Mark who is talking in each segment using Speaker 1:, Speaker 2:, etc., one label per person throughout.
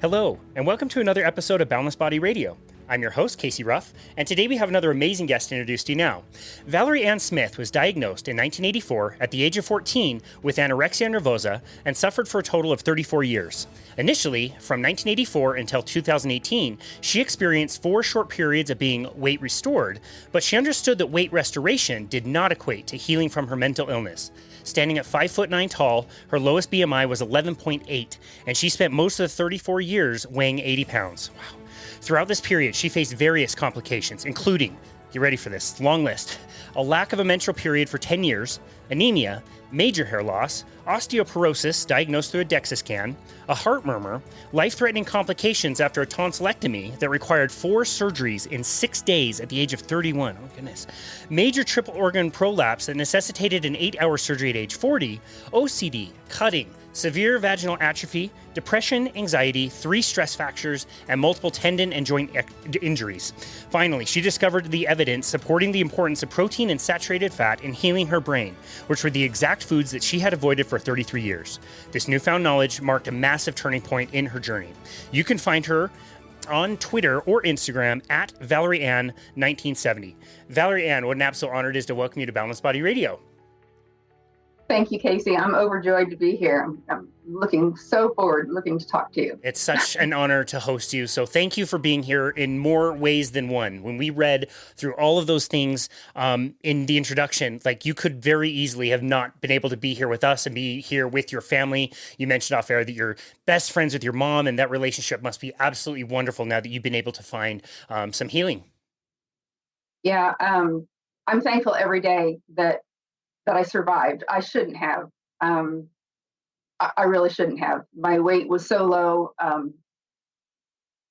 Speaker 1: Hello, and welcome to another episode of Boundless Body Radio. I'm your host, Casey Ruff, and today we have another amazing guest to introduce to you now. Valerie Ann Smith was diagnosed in 1984 at the age of 14 with anorexia nervosa and suffered for a total of 34 years. Initially, from 1984 until 2018, she experienced 4 short periods of being weight restored, but she understood that weight restoration did not equate to healing from her mental illness. Standing at 5'9" tall, her lowest BMI was 11.8, and she spent most of the 34 years weighing 80 pounds. Wow. Throughout this period, she faced various complications, including, get ready for this, long list, a lack of a menstrual period for 10 years, anemia, major hair loss, osteoporosis diagnosed through a DEXA scan, a heart murmur, life-threatening complications after a tonsillectomy that required 4 surgeries in 6 days at the age of 31. Oh, goodness. Major triple organ prolapse that necessitated an 8-hour surgery at age 40, OCD, cutting, severe vaginal atrophy, depression, anxiety, 3 stress fractures, and multiple tendon and joint injuries. Finally, she discovered the evidence supporting the importance of protein and saturated fat in healing her brain, which were the exact foods that she had avoided for 33 years. This newfound knowledge marked a massive turning point in her journey. You can find her on Twitter or Instagram at ValerieAnn1970. Valerie Ann, what an absolute honor it is to welcome you to Boundless Body Radio.
Speaker 2: Thank you, Casey. I'm overjoyed to be here. I'm looking to talk to you.
Speaker 1: It's such an honor to host you. So thank you for being here in more ways than one. When we read through all of those things in the introduction, like you could very easily have not been able to be here with us and be here with your family. You mentioned off air that you're best friends with your mom, and that relationship must be absolutely wonderful now that you've been able to find some healing.
Speaker 2: Yeah, I'm thankful every day that I survived. I shouldn't have. I really shouldn't have. My weight was so low.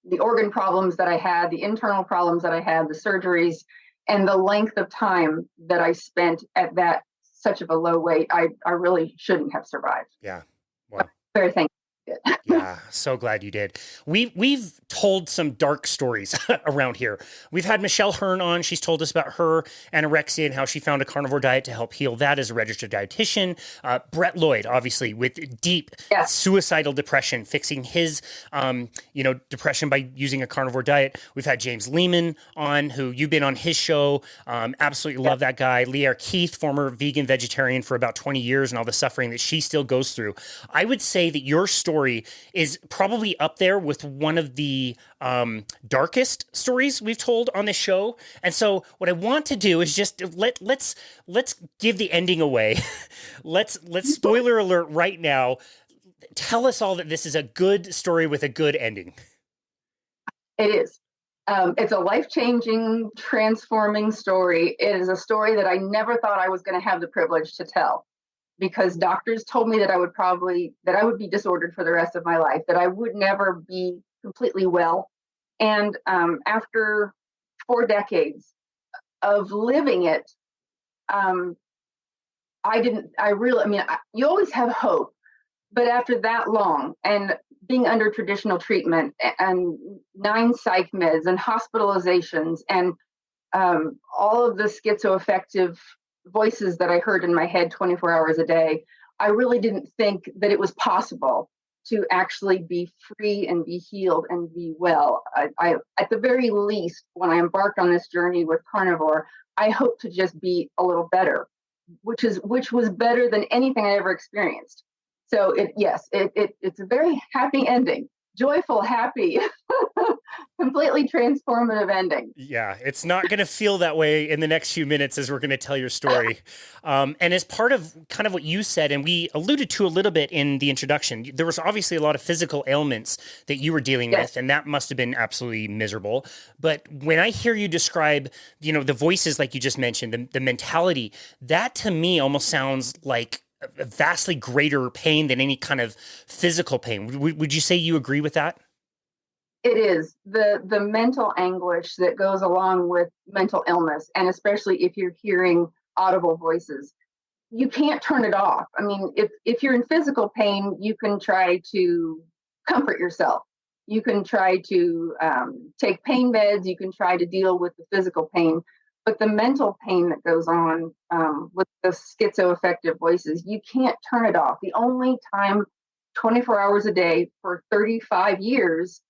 Speaker 2: The organ problems that I had, the internal problems that I had, the surgeries, and the length of time that I spent at that such of a low weight, I really shouldn't have survived.
Speaker 1: Yeah. Wow.
Speaker 2: I'm very thankful.
Speaker 1: Yeah, so glad you did. We've told some dark stories around here. We've had Michelle Hearn on. She's told us about her anorexia and how she found a carnivore diet to help heal that as a registered dietitian. Brett Lloyd, obviously, with deep suicidal depression, fixing his depression by using a carnivore diet. We've had James Lehman on, who you've been on his show. Absolutely love that guy. Leah Keith, former vegan vegetarian for about 20 years, and all the suffering that she still goes through. I would say that your story is probably up there with one of the darkest stories we've told on this show. And so what I want to do is just let's give the ending away. let's spoiler alert right now. Tell us all that this is a good story with a good ending.
Speaker 2: It is. It's a life-changing, transforming story. It is a story that I never thought I was going to have the privilege to tell, because doctors told me that I would be disordered for the rest of my life, that I would never be completely well. And after 4 decades of living it, you always have hope, but after that long and being under traditional treatment and 9 psych meds and hospitalizations and all of the schizoaffective voices that I heard in my head 24 hours a day, I really didn't think that it was possible to actually be free and be healed and be well. I at the very least, when I embarked on this journey with Carnivore, I hope to just be a little better, which was better than anything I ever experienced. So it's a very happy ending. Joyful, happy, completely transformative ending.
Speaker 1: Yeah, it's not going to feel that way in the next few minutes as we're going to tell your story. And as part of kind of what you said, and we alluded to a little bit in the introduction, there was obviously a lot of physical ailments that you were dealing with, and that must have been absolutely miserable. But when I hear you describe, the voices like you just mentioned, the mentality, that to me almost sounds like a vastly greater pain than any kind of physical pain. Would you say you agree with that?
Speaker 2: It is the mental anguish that goes along with mental illness, and especially if you're hearing audible voices, you can't turn it off. I mean, if you're in physical pain, you can try to comfort yourself. You can try to take pain meds. You can try to deal with the physical pain. But the mental pain that goes on with the schizoaffective voices, you can't turn it off. The only time 24 hours a day for 35 years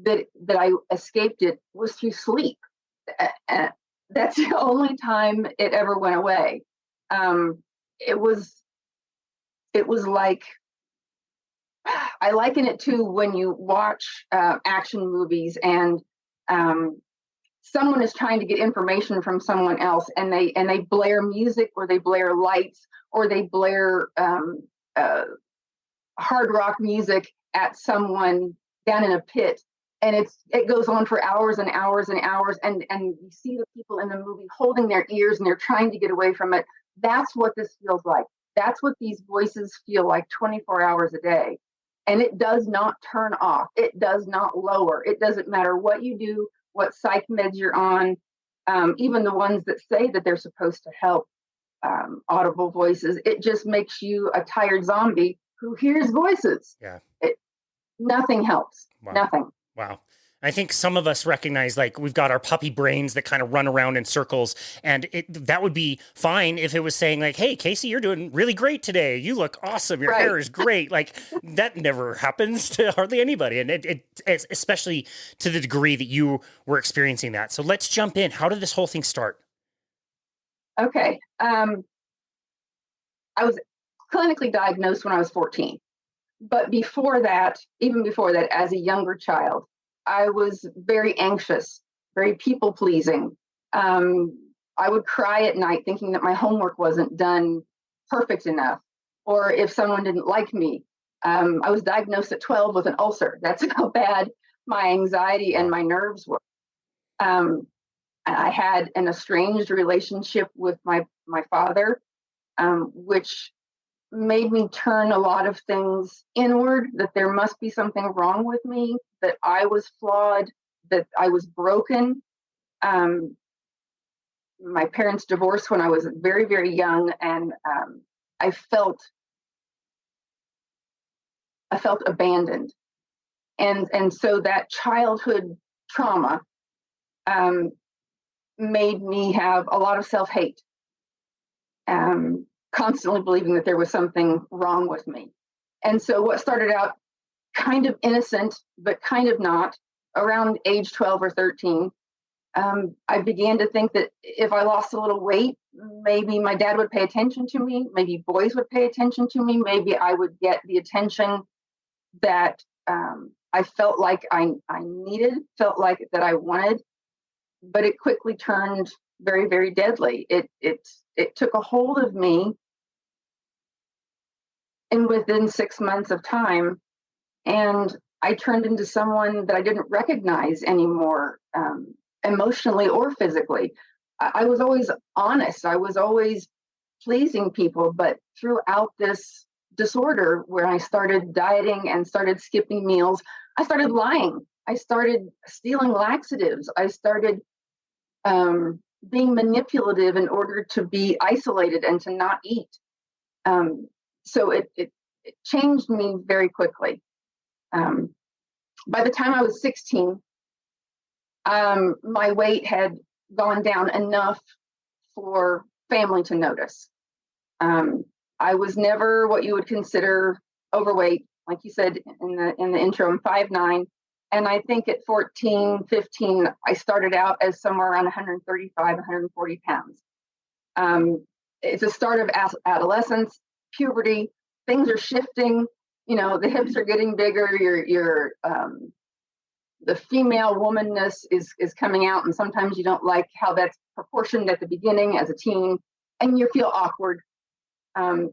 Speaker 2: that I escaped it was through sleep. That's the only time it ever went away. Um, it was like, I liken it to when you watch action movies and someone is trying to get information from someone else, and they blare music, or they blare lights, or they blare hard rock music at someone down in a pit, and it goes on for hours and hours and hours, and you see the people in the movie holding their ears and they're trying to get away from it. That's what this feels like. That's what these voices feel like 24 hours a day. And it does not turn off. It does not lower. It doesn't matter what you do, what psych meds you're on, even the ones that say that they're supposed to help audible voices. It just makes you a tired zombie who hears voices.
Speaker 1: Yeah.
Speaker 2: Nothing helps.
Speaker 1: Wow.
Speaker 2: Nothing.
Speaker 1: Wow. I think some of us recognize, like, we've got our puppy brains that kind of run around in circles, and that would be fine if it was saying, like, hey, Casey, you're doing really great today. You look awesome. Your hair is great. Like, that never happens to hardly anybody, and it especially to the degree that you were experiencing that. So let's jump in. How did this whole thing start?
Speaker 2: Okay. I was clinically diagnosed when I was 14. But before that, even before that, as a younger child, I was very anxious, very people-pleasing. I would cry at night thinking that my homework wasn't done perfect enough, or if someone didn't like me. I was diagnosed at 12 with an ulcer. That's how bad my anxiety and my nerves were. I had an estranged relationship with my father, which made me turn a lot of things inward, that there must be something wrong with me, that I was flawed, that I was broken. My parents divorced when I was very, very young, and I felt abandoned. And so that childhood trauma made me have a lot of self-hate. Constantly believing that there was something wrong with me. And so what started out kind of innocent, but kind of not, around age 12 or 13, I began to think that if I lost a little weight, maybe my dad would pay attention to me, maybe boys would pay attention to me, maybe I would get the attention that I felt like I needed, felt like that I wanted. But it quickly turned very, very deadly. It took a hold of me, and within 6 months of time, and I turned into someone that I didn't recognize anymore, emotionally or physically. I was always honest. I was always pleasing people, but throughout this disorder, where I started dieting and started skipping meals, I started lying. I started stealing laxatives. I started being manipulative in order to be isolated and to not eat. So it changed me very quickly. By the time I was 16, my weight had gone down enough for family to notice. I was never what you would consider overweight. Like you said in the intro, I'm 5'9". And I think at 14, 15, I started out as somewhere around 135, 140 pounds. It's a start of adolescence, puberty. Things are shifting. You know, the hips are getting bigger. The female womanness is coming out, and sometimes you don't like how that's proportioned at the beginning as a teen, and you feel awkward.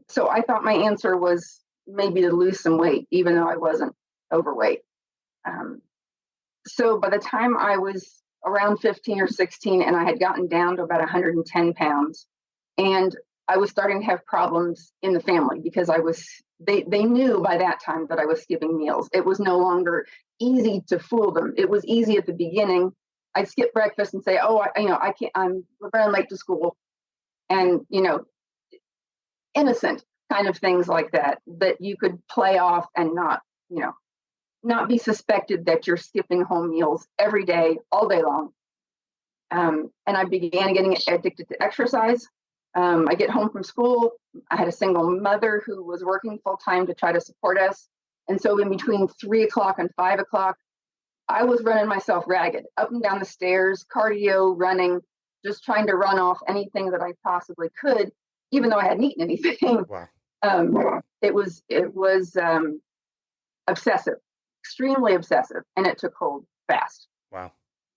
Speaker 2: So I thought my answer was maybe to lose some weight, even though I wasn't overweight. So by the time I was around 15 or 16, and I had gotten down to about 110 pounds, and I was starting to have problems in the family because they knew by that time that I was skipping meals. It was no longer easy to fool them. It was easy at the beginning. I'd skip breakfast and say, "Oh, I can't. I'm running late to school," and innocent kind of things like that you could play off and not be suspected that you're skipping home meals every day, all day long. And I began getting addicted to exercise. I get home from school. I had a single mother who was working full time to try to support us. And so in between 3 o'clock and 5 o'clock, I was running myself ragged, up and down the stairs, cardio, running, just trying to run off anything that I possibly could, even though I hadn't eaten anything.
Speaker 1: Wow.
Speaker 2: It was obsessive, extremely obsessive, and it took hold fast.
Speaker 1: Wow.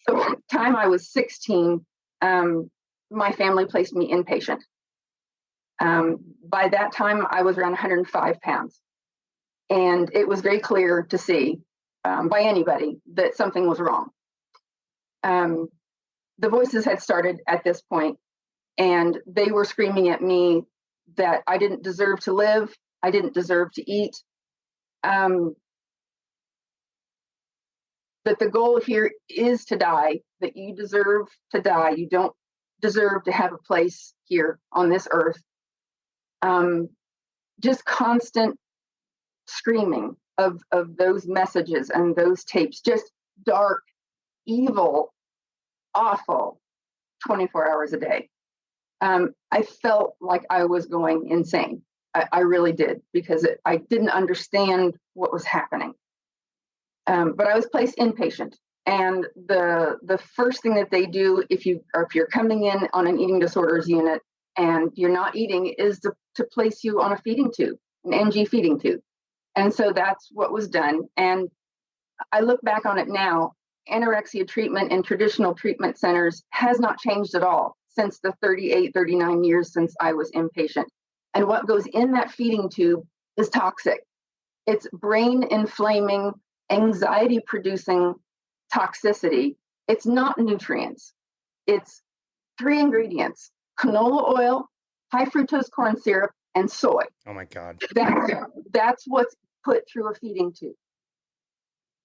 Speaker 2: So by the time I was 16, my family placed me inpatient. By that time, I was around 105 pounds. And it was very clear to see by anybody that something was wrong. The voices had started at this point, and they were screaming at me that I didn't deserve to live, I didn't deserve to eat, that the goal here is to die, that you deserve to die, you don't deserve to have a place here on this earth. Just constant screaming of those messages and those tapes, just dark, evil, awful, 24 hours a day. I felt like I was going insane. I really did, because I didn't understand what was happening. But I was placed inpatient, and the first thing that they do if you're coming in on an eating disorders unit and you're not eating is to place you on a feeding tube, an NG feeding tube. And so that's what was done. And I look back on it now, anorexia treatment in traditional treatment centers has not changed at all since the 38, 39 years since I was inpatient. And what goes in that feeding tube is toxic. It's brain inflaming, anxiety producing toxicity. It's not nutrients. It's 3 ingredients: canola oil, high fructose corn syrup, and soy.
Speaker 1: Oh my God.
Speaker 2: That's what's put through a feeding tube.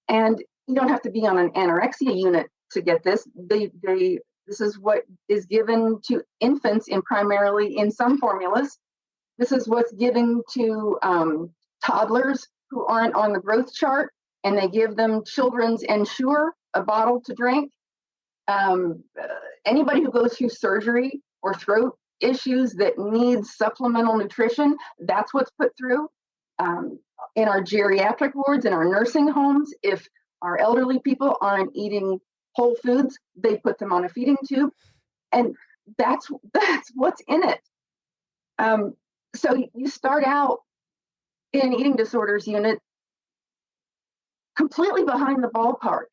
Speaker 2: And you don't have to be on an anorexia unit to get this. This is what is given to infants primarily in some formulas. This is what's given to toddlers who aren't on the growth chart, and they give them children's Ensure, a bottle to drink. Anybody who goes through surgery or throat issues that needs supplemental nutrition, that's what's put through. In our geriatric wards, in our nursing homes, if our elderly people aren't eating whole foods, they put them on a feeding tube, and that's what's in it. So you start out in an eating disorders unit completely behind the ballpark.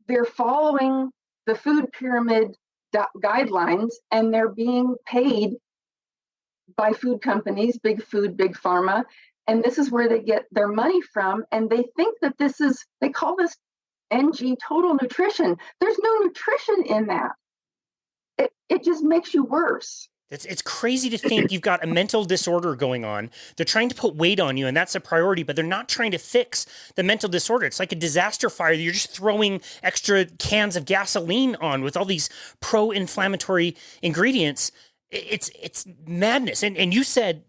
Speaker 2: They're following the food pyramid guidelines, and they're being paid by food companies, big food, big pharma, and this is where they get their money from. And they think that they call this NG total nutrition. There's no nutrition in that. It just makes you worse.
Speaker 1: It's crazy to think you've got a mental disorder going on. They're trying to put weight on you, and that's a priority, but they're not trying to fix the mental disorder. It's like a disaster fire. You're just throwing extra cans of gasoline on with all these pro-inflammatory ingredients. It's madness. And you said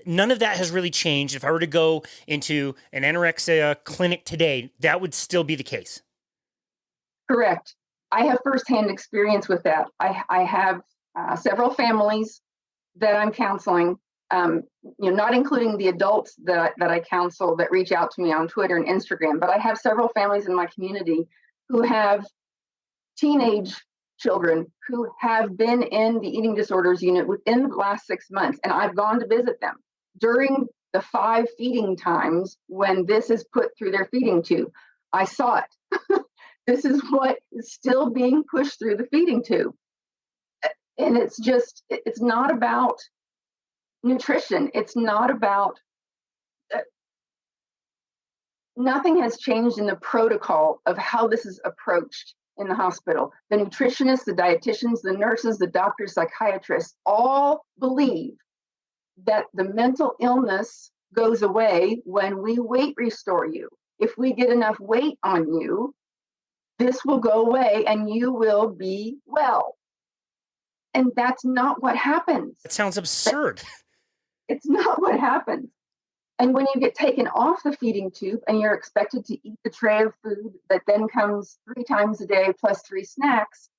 Speaker 1: none of that has really changed. If I were to go into an anorexia clinic today, that would still be the case.
Speaker 2: Correct. I have firsthand experience with that. I have several families that I'm counseling, not including the adults that I counsel that reach out to me on Twitter and Instagram, but I have several families in my community who have teenage children who have been in the eating disorders unit within the last 6 months, and I've gone to visit them during the 5 feeding times when this is put through their feeding tube. I saw it. This is what is still being pushed through the feeding tube. And it's not about nutrition. It's not about, nothing has changed in the protocol of how this is approached in the hospital. The nutritionists, the dietitians, the nurses, the doctors, psychiatrists all believe that the mental illness goes away when we weight restore you. If we get enough weight on you, this will go away and you will be well. And that's not what happens.
Speaker 1: It sounds absurd.
Speaker 2: It's not what happens. And when you get taken off the feeding tube and you're expected to eat the tray of food that then comes 3 times a day plus 3 snacks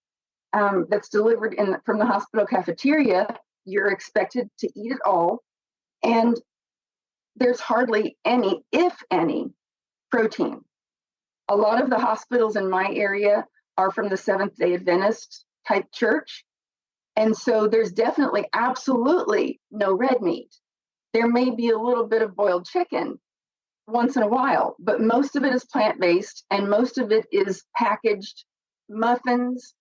Speaker 2: that's delivered from the hospital cafeteria, you're expected to eat it all. And there's hardly any, if any, protein. A lot of the hospitals in my area are from the Seventh-day Adventist type church. And so there's definitely absolutely no red meat. There may be a little bit of boiled chicken once in a while, but most of it is plant-based, and most of it is packaged muffins,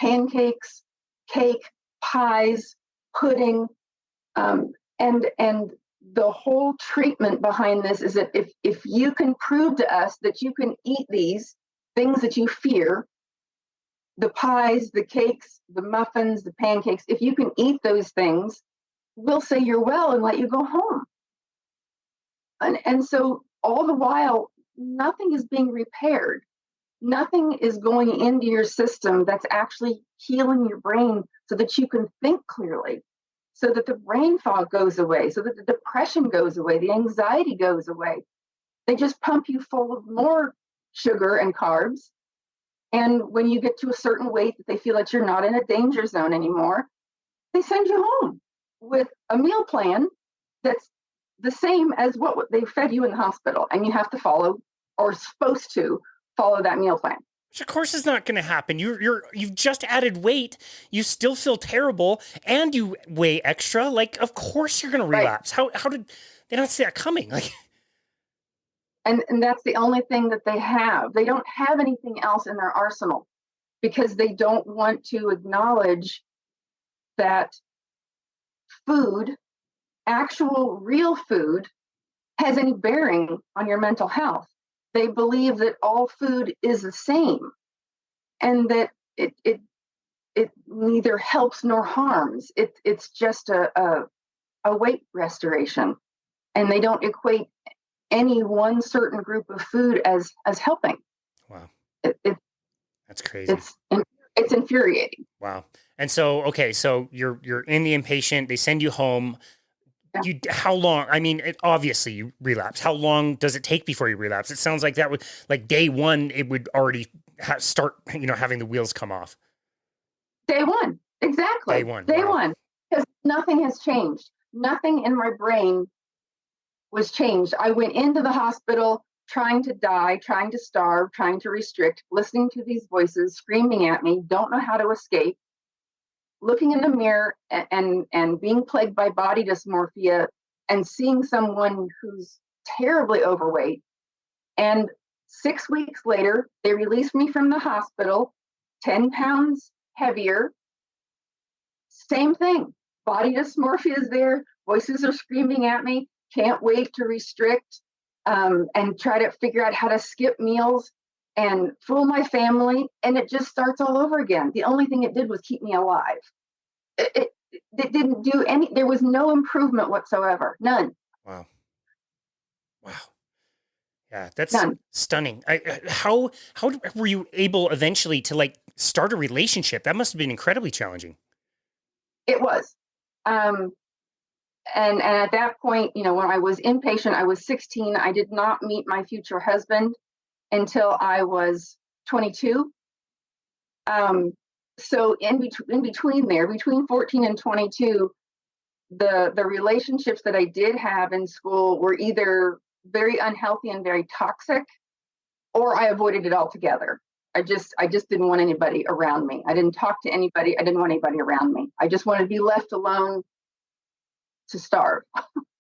Speaker 2: pancakes, cake, pies, pudding, and the whole treatment behind this is that if you can prove to us that you can eat these things that you fear, the pies, the cakes, the muffins, the pancakes, if you can eat those things, we'll say you're well and let you go home. And so all the while, nothing is being repaired. Nothing is going into your system that's actually healing your brain so that you can think clearly, so that the brain fog goes away, so that the depression goes away, the anxiety goes away. They just pump you full of more sugar and carbs. And when you get to a certain weight that they feel that you're not in a danger zone anymore, they send you home with a meal plan that's the same as what they fed you in the hospital. And you have to follow, or supposed to follow, that meal plan.
Speaker 1: Which of course is not going to happen. You've just added weight. You still feel terrible, and you weigh extra. Like, of course you're going to relapse. Right. How did they not see that coming? Like,
Speaker 2: and that's the only thing that they have. They don't have anything else in their arsenal because they don't want to acknowledge that food, actual real food, has any bearing on your mental health. They believe that all food is the same, and that it neither helps nor harms. It's just a weight restoration, and they don't equate any one certain group of food as helping.
Speaker 1: Wow,
Speaker 2: that's
Speaker 1: crazy.
Speaker 2: It's infuriating.
Speaker 1: Wow. And so, okay, so you're in the inpatient. They send you home. How long? I mean, obviously you relapse. How long does it take before you relapse? It sounds like that would, like day one, it would already start, having the wheels come off.
Speaker 2: Day one, exactly.
Speaker 1: Day one,
Speaker 2: because nothing has changed. Nothing in my brain was changed. I went into the hospital trying to die, trying to starve, trying to restrict, listening to these voices screaming at me, don't know how to escape, looking in the mirror and being plagued by body dysmorphia and seeing someone who's terribly overweight. And 6 weeks later, they released me from the hospital, 10 pounds heavier. Same thing. Body dysmorphia is there. Voices are screaming at me. Can't wait to restrict and try to figure out how to skip meals and fool my family. And it just starts all over again. The only thing it did was keep me alive. It didn't do any, there was no improvement whatsoever. None.
Speaker 1: Wow. Yeah, that's
Speaker 2: None.
Speaker 1: Stunning. How were you able eventually to start a relationship? That must have been incredibly challenging.
Speaker 2: It was. And at that point, when I was inpatient, I was 16. I did not meet my future husband until I was 22. So in between there, between 14 and 22, the relationships that I did have in school were either very unhealthy and very toxic, or I avoided it altogether. I just didn't want anybody around me. I didn't talk to anybody. I didn't want anybody around me. I just wanted to be left alone to starve.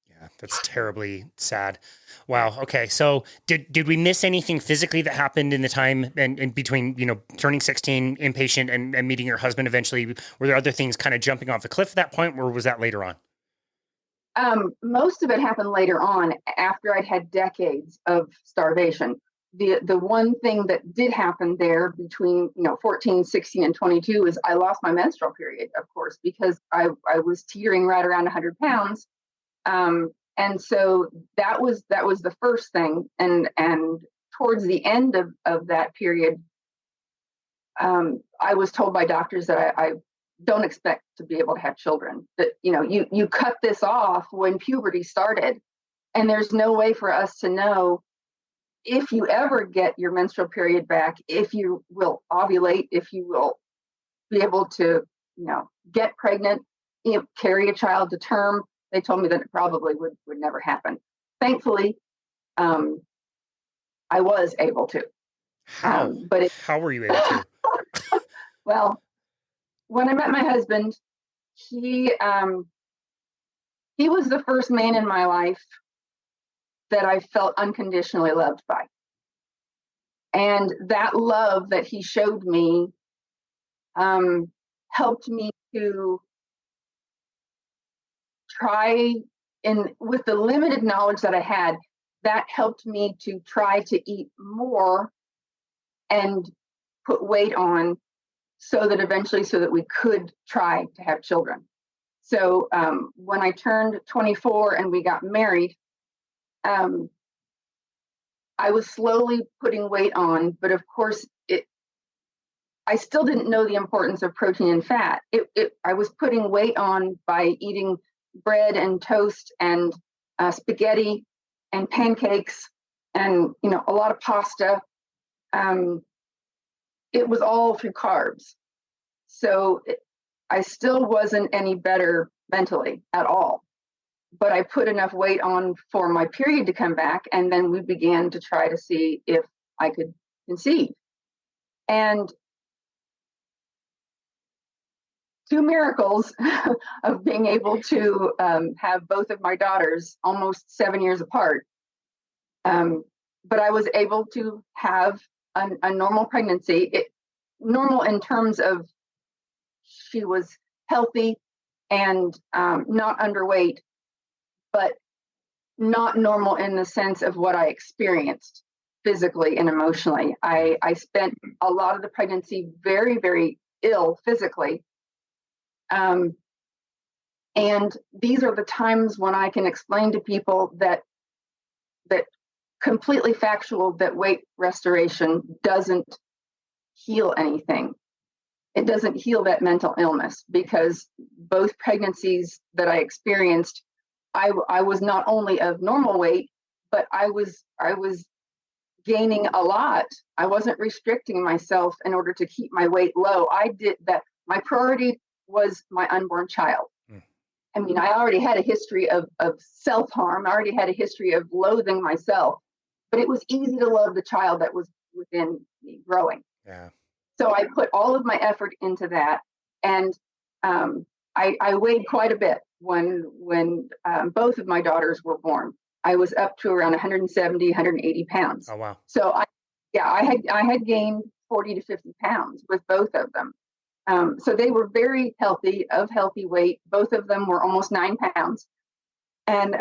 Speaker 1: Yeah, that's terribly sad. Wow. Okay. So did we miss anything physically that happened in the time and between, turning 16, inpatient, and meeting your husband eventually? Were there other things kind of jumping off the cliff at that point, or was that later on?
Speaker 2: Most of it happened later on after I'd had decades of starvation. The one thing that did happen there between 14, 16, and 22 is I lost my menstrual period, of course, because I was teetering right around 100 pounds. And so that was the first thing. And towards the end of that period, I was told by doctors that I don't expect to be able to have children, that, you cut this off when puberty started, and there's no way for us to know if you ever get your menstrual period back, if you will ovulate, if you will be able to, get pregnant, carry a child to term. They told me that it probably would never happen. thankfully, um, I was able to.
Speaker 1: How?
Speaker 2: But
Speaker 1: How were you able to?
Speaker 2: well, when I met my husband, he he was the first man in my life that I felt unconditionally loved by. And that love that he showed me um, helped me to try, in with the limited knowledge that I had, that helped me to try to eat more and put weight on so that eventually, so that we could try to have children. So when I turned 24 and we got married, um, I was slowly putting weight on, but of course, I still didn't know the importance of protein and fat. I was putting weight on by eating bread and toast and spaghetti and pancakes and a lot of pasta. Um, it was all through carbs, so I still wasn't any better mentally at all. But I put enough weight on for my period to come back, and then we began to try to see if I could conceive. And two miracles of being able to have both of my daughters almost 7 years apart. But I was able to have a normal pregnancy, normal in terms of she was healthy and not underweight, but not normal in the sense of what I experienced physically and emotionally. I spent a lot of the pregnancy very, very ill physically. And these are the times when I can explain to people that completely factual, that weight restoration doesn't heal anything. It doesn't heal that mental illness, because both pregnancies that I experienced, I was not only of normal weight, but I was gaining a lot. I wasn't restricting myself in order to keep my weight low. I did that. My priority was my unborn child. I mean, I already had a history of self-harm. I already had a history of loathing myself, but it was easy to love the child that was within me growing.
Speaker 1: Yeah.
Speaker 2: So I put all of my effort into that. And I weighed quite a bit when both of my daughters were born. I was up to around 170, 180 pounds.
Speaker 1: Oh, wow.
Speaker 2: So I had gained 40 to 50 pounds with both of them. So they were very healthy, of healthy weight. Both of them were almost 9 pounds. And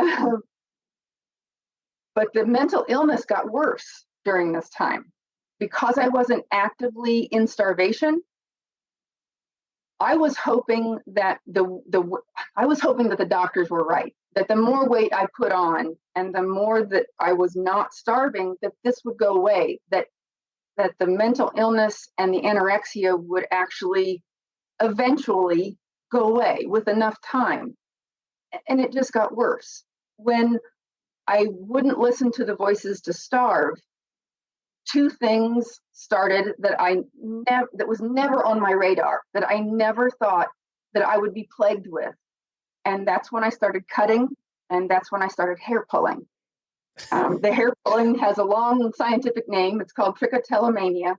Speaker 2: but the mental illness got worse during this time because I wasn't actively in starvation. I was hoping that the doctors were right, that the more weight I put on and the more that I was not starving, that this would go away, that the mental illness and the anorexia would actually eventually go away with enough time. And it just got worse. When I wouldn't listen to the voices to starve, two things started that that was never on my radar, that I never thought that I would be plagued with. And that's when I started cutting, and that's when I started hair pulling. The hair pulling has a long scientific name. It's called trichotillomania.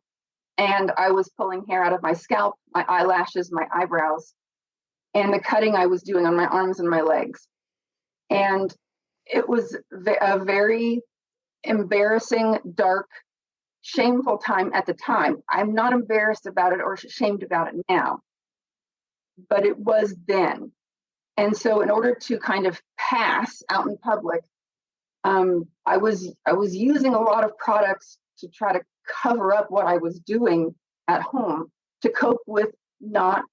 Speaker 2: And I was pulling hair out of my scalp, my eyelashes, my eyebrows, and the cutting I was doing on my arms and my legs. And it was a very embarrassing, dark, shameful time at the time. I'm not embarrassed about it or ashamed about it now, but it was then. And so in order to kind of pass out in public, I was using a lot of products to try to cover up what I was doing at home to cope with not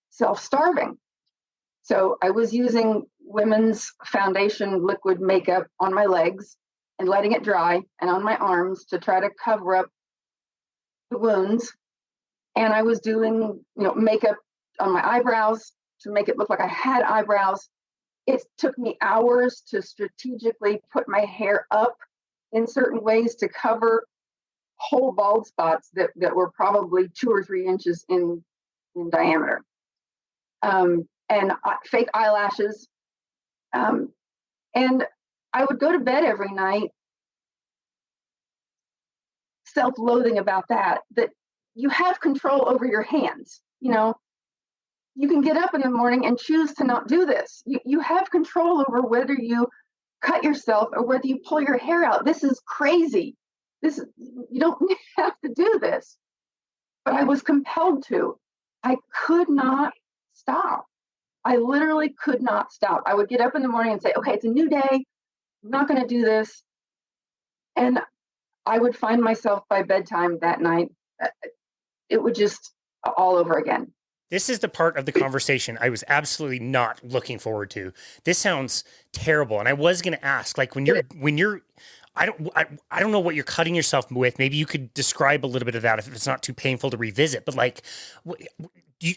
Speaker 2: self-starving. So I was using women's foundation liquid makeup on my legs and letting it dry, and on my arms to try to cover up the wounds. And I was doing, makeup on my eyebrows to make it look like I had eyebrows. It took me hours to strategically put my hair up in certain ways to cover whole bald spots that were probably 2 or 3 inches in diameter. And fake eyelashes. And I would go to bed every night self-loathing about that you have control over your hands. You can get up in the morning and choose to not do this. You have control over whether you cut yourself or whether you pull your hair out. This is crazy. You don't have to do this. But I was compelled to. I could not stop. I literally could not stop. I would get up in the morning and say, okay, it's a new day. I'm not going to do this. And I would find myself by bedtime that night. It would just all over again.
Speaker 1: This is the part of the conversation I was absolutely not looking forward to. This sounds terrible. And I was going to ask, like, when you're, I don't know what you're cutting yourself with. Maybe you could describe a little bit of that if it's not too painful to revisit, but like,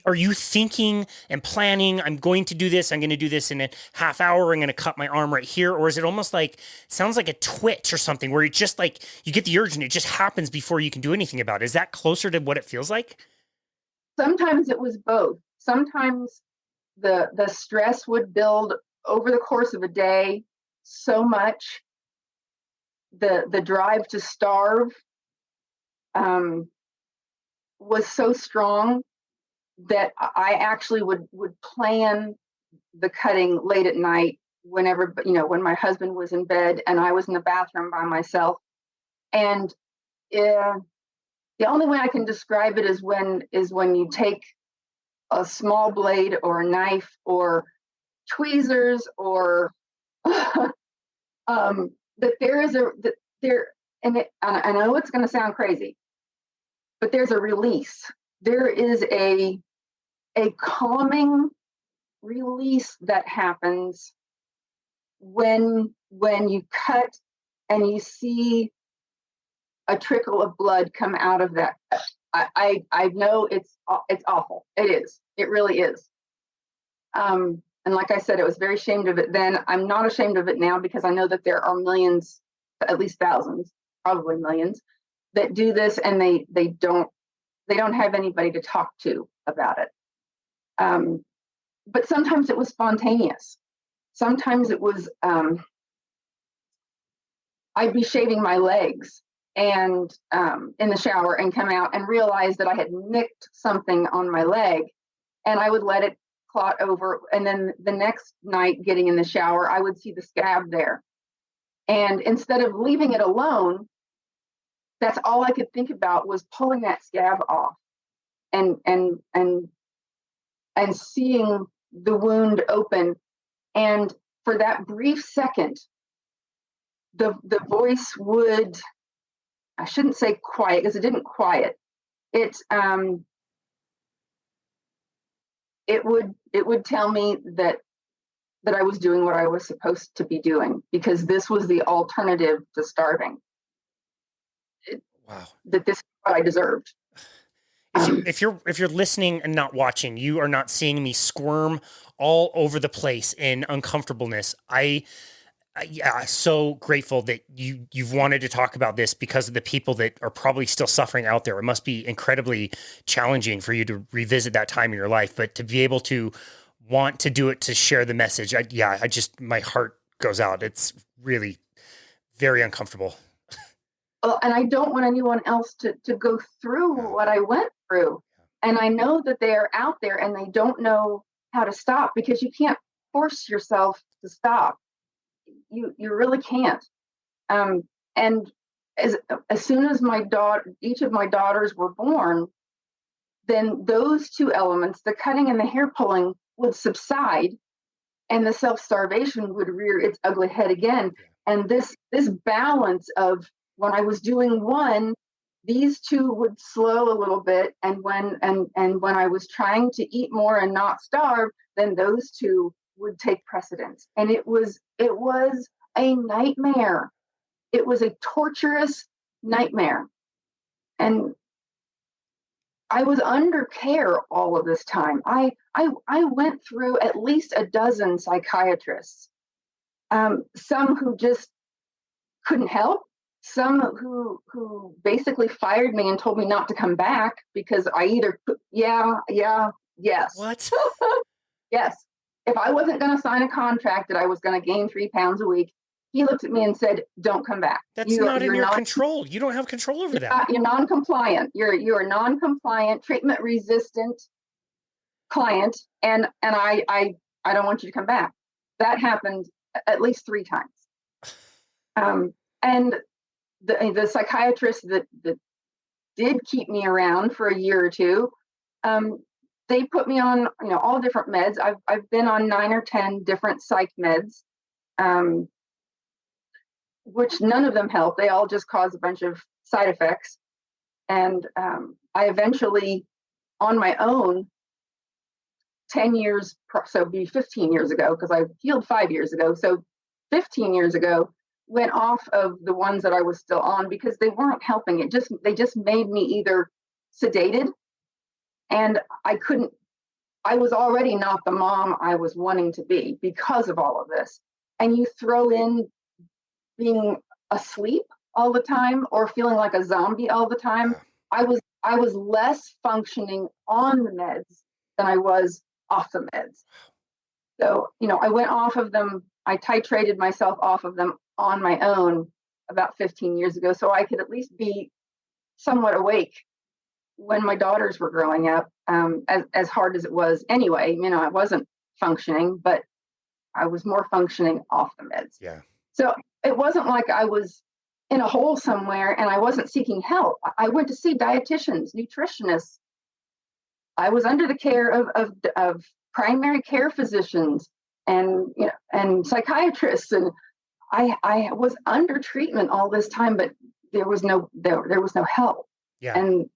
Speaker 1: are you thinking and planning, I'm going to do this in a half hour, I'm going to cut my arm right here? Or is it almost like, sounds like a twitch or something where it just like, you get the urge and it just happens before you can do anything about it? Is that closer to what it feels like?
Speaker 2: Sometimes it was both. Sometimes the stress would build over the course of a day so much. The drive to starve was so strong that I actually would plan the cutting late at night whenever, when my husband was in bed and I was in the bathroom by myself. And the only way I can describe it is when you take a small blade or a knife or tweezers or that and I know it's going to sound crazy, but there's a release. There is a calming release that happens when you cut and you see a trickle of blood come out of that. I know it's awful. It is. It really is. And like I said, I was very ashamed of it then. I'm not ashamed of it now because I know that there are millions, at least thousands, probably millions, that do this and they don't have anybody to talk to about it. But sometimes it was spontaneous. Sometimes it was I'd be shaving my legs and in the shower and come out and realize that I had nicked something on my leg, and I would let it clot over. And then the next night getting in the shower, I would see the scab there. And instead of leaving it alone, that's all I could think about was pulling that scab off and seeing the wound open. And for that brief second, the voice would, I shouldn't say quiet because it didn't quiet. It would tell me that I was doing what I was supposed to be doing, because this was the alternative to starving.
Speaker 1: Wow.
Speaker 2: That this is what I deserved.
Speaker 1: If you're listening and not watching, you are not seeing me squirm all over the place in uncomfortableness. So grateful that you've wanted to talk about this because of the people that are probably still suffering out there. It must be incredibly challenging for you to revisit that time in your life, but to be able to want to do it, to share the message. My heart goes out. It's really very uncomfortable.
Speaker 2: Well, and I don't want anyone else to go through what I went through. And I know that they are out there and they don't know how to stop, because you can't force yourself to stop. You really can't. And as soon as each of my daughters were born, then those two elements, the cutting and the hair pulling, would subside, and the self-starvation would rear its ugly head again. And this balance of, when I was doing one, these two would slow a little bit, and when I was trying to eat more and not starve, then those two would take precedence. And it was a nightmare. It was a torturous nightmare. And I was under care all of this time. I went through at least a dozen psychiatrists, some who just couldn't help, some who basically fired me and told me not to come back because I either, yes.
Speaker 1: What?
Speaker 2: Yes. If I wasn't going to sign a contract that I was going to gain 3 pounds a week, he looked at me and said, "Don't come back.
Speaker 1: That's not in your control. You don't have control over that.
Speaker 2: You're non-compliant. You're a non-compliant, treatment-resistant client, and I don't want you to come back." That happened at least 3 times. And the psychiatrist that did keep me around for a year or two, they put me on, all different meds. I've been on 9 or 10 different psych meds, which none of them help. They all just cause a bunch of side effects. And I eventually, on my own, 10 years, so it'd be 15 years ago, because I healed 5 years ago. So 15 years ago, went off of the ones that I was still on because they weren't helping. They just made me either sedated, and I was already not the mom I was wanting to be because of all of this. And you throw in being asleep all the time or feeling like a zombie all the time. I was less functioning on the meds than I was off the meds. So, I went off of them. I titrated myself off of them on my own about 15 years ago, so I could at least be somewhat awake when my daughters were growing up, as hard as it was anyway. I wasn't functioning, but I was more functioning off the meds.
Speaker 1: Yeah.
Speaker 2: So it wasn't like I was in a hole somewhere and I wasn't seeking help. I went to see dietitians, nutritionists. I was under the care of primary care physicians and psychiatrists, and I was under treatment all this time, but there was no help.
Speaker 1: Yeah. And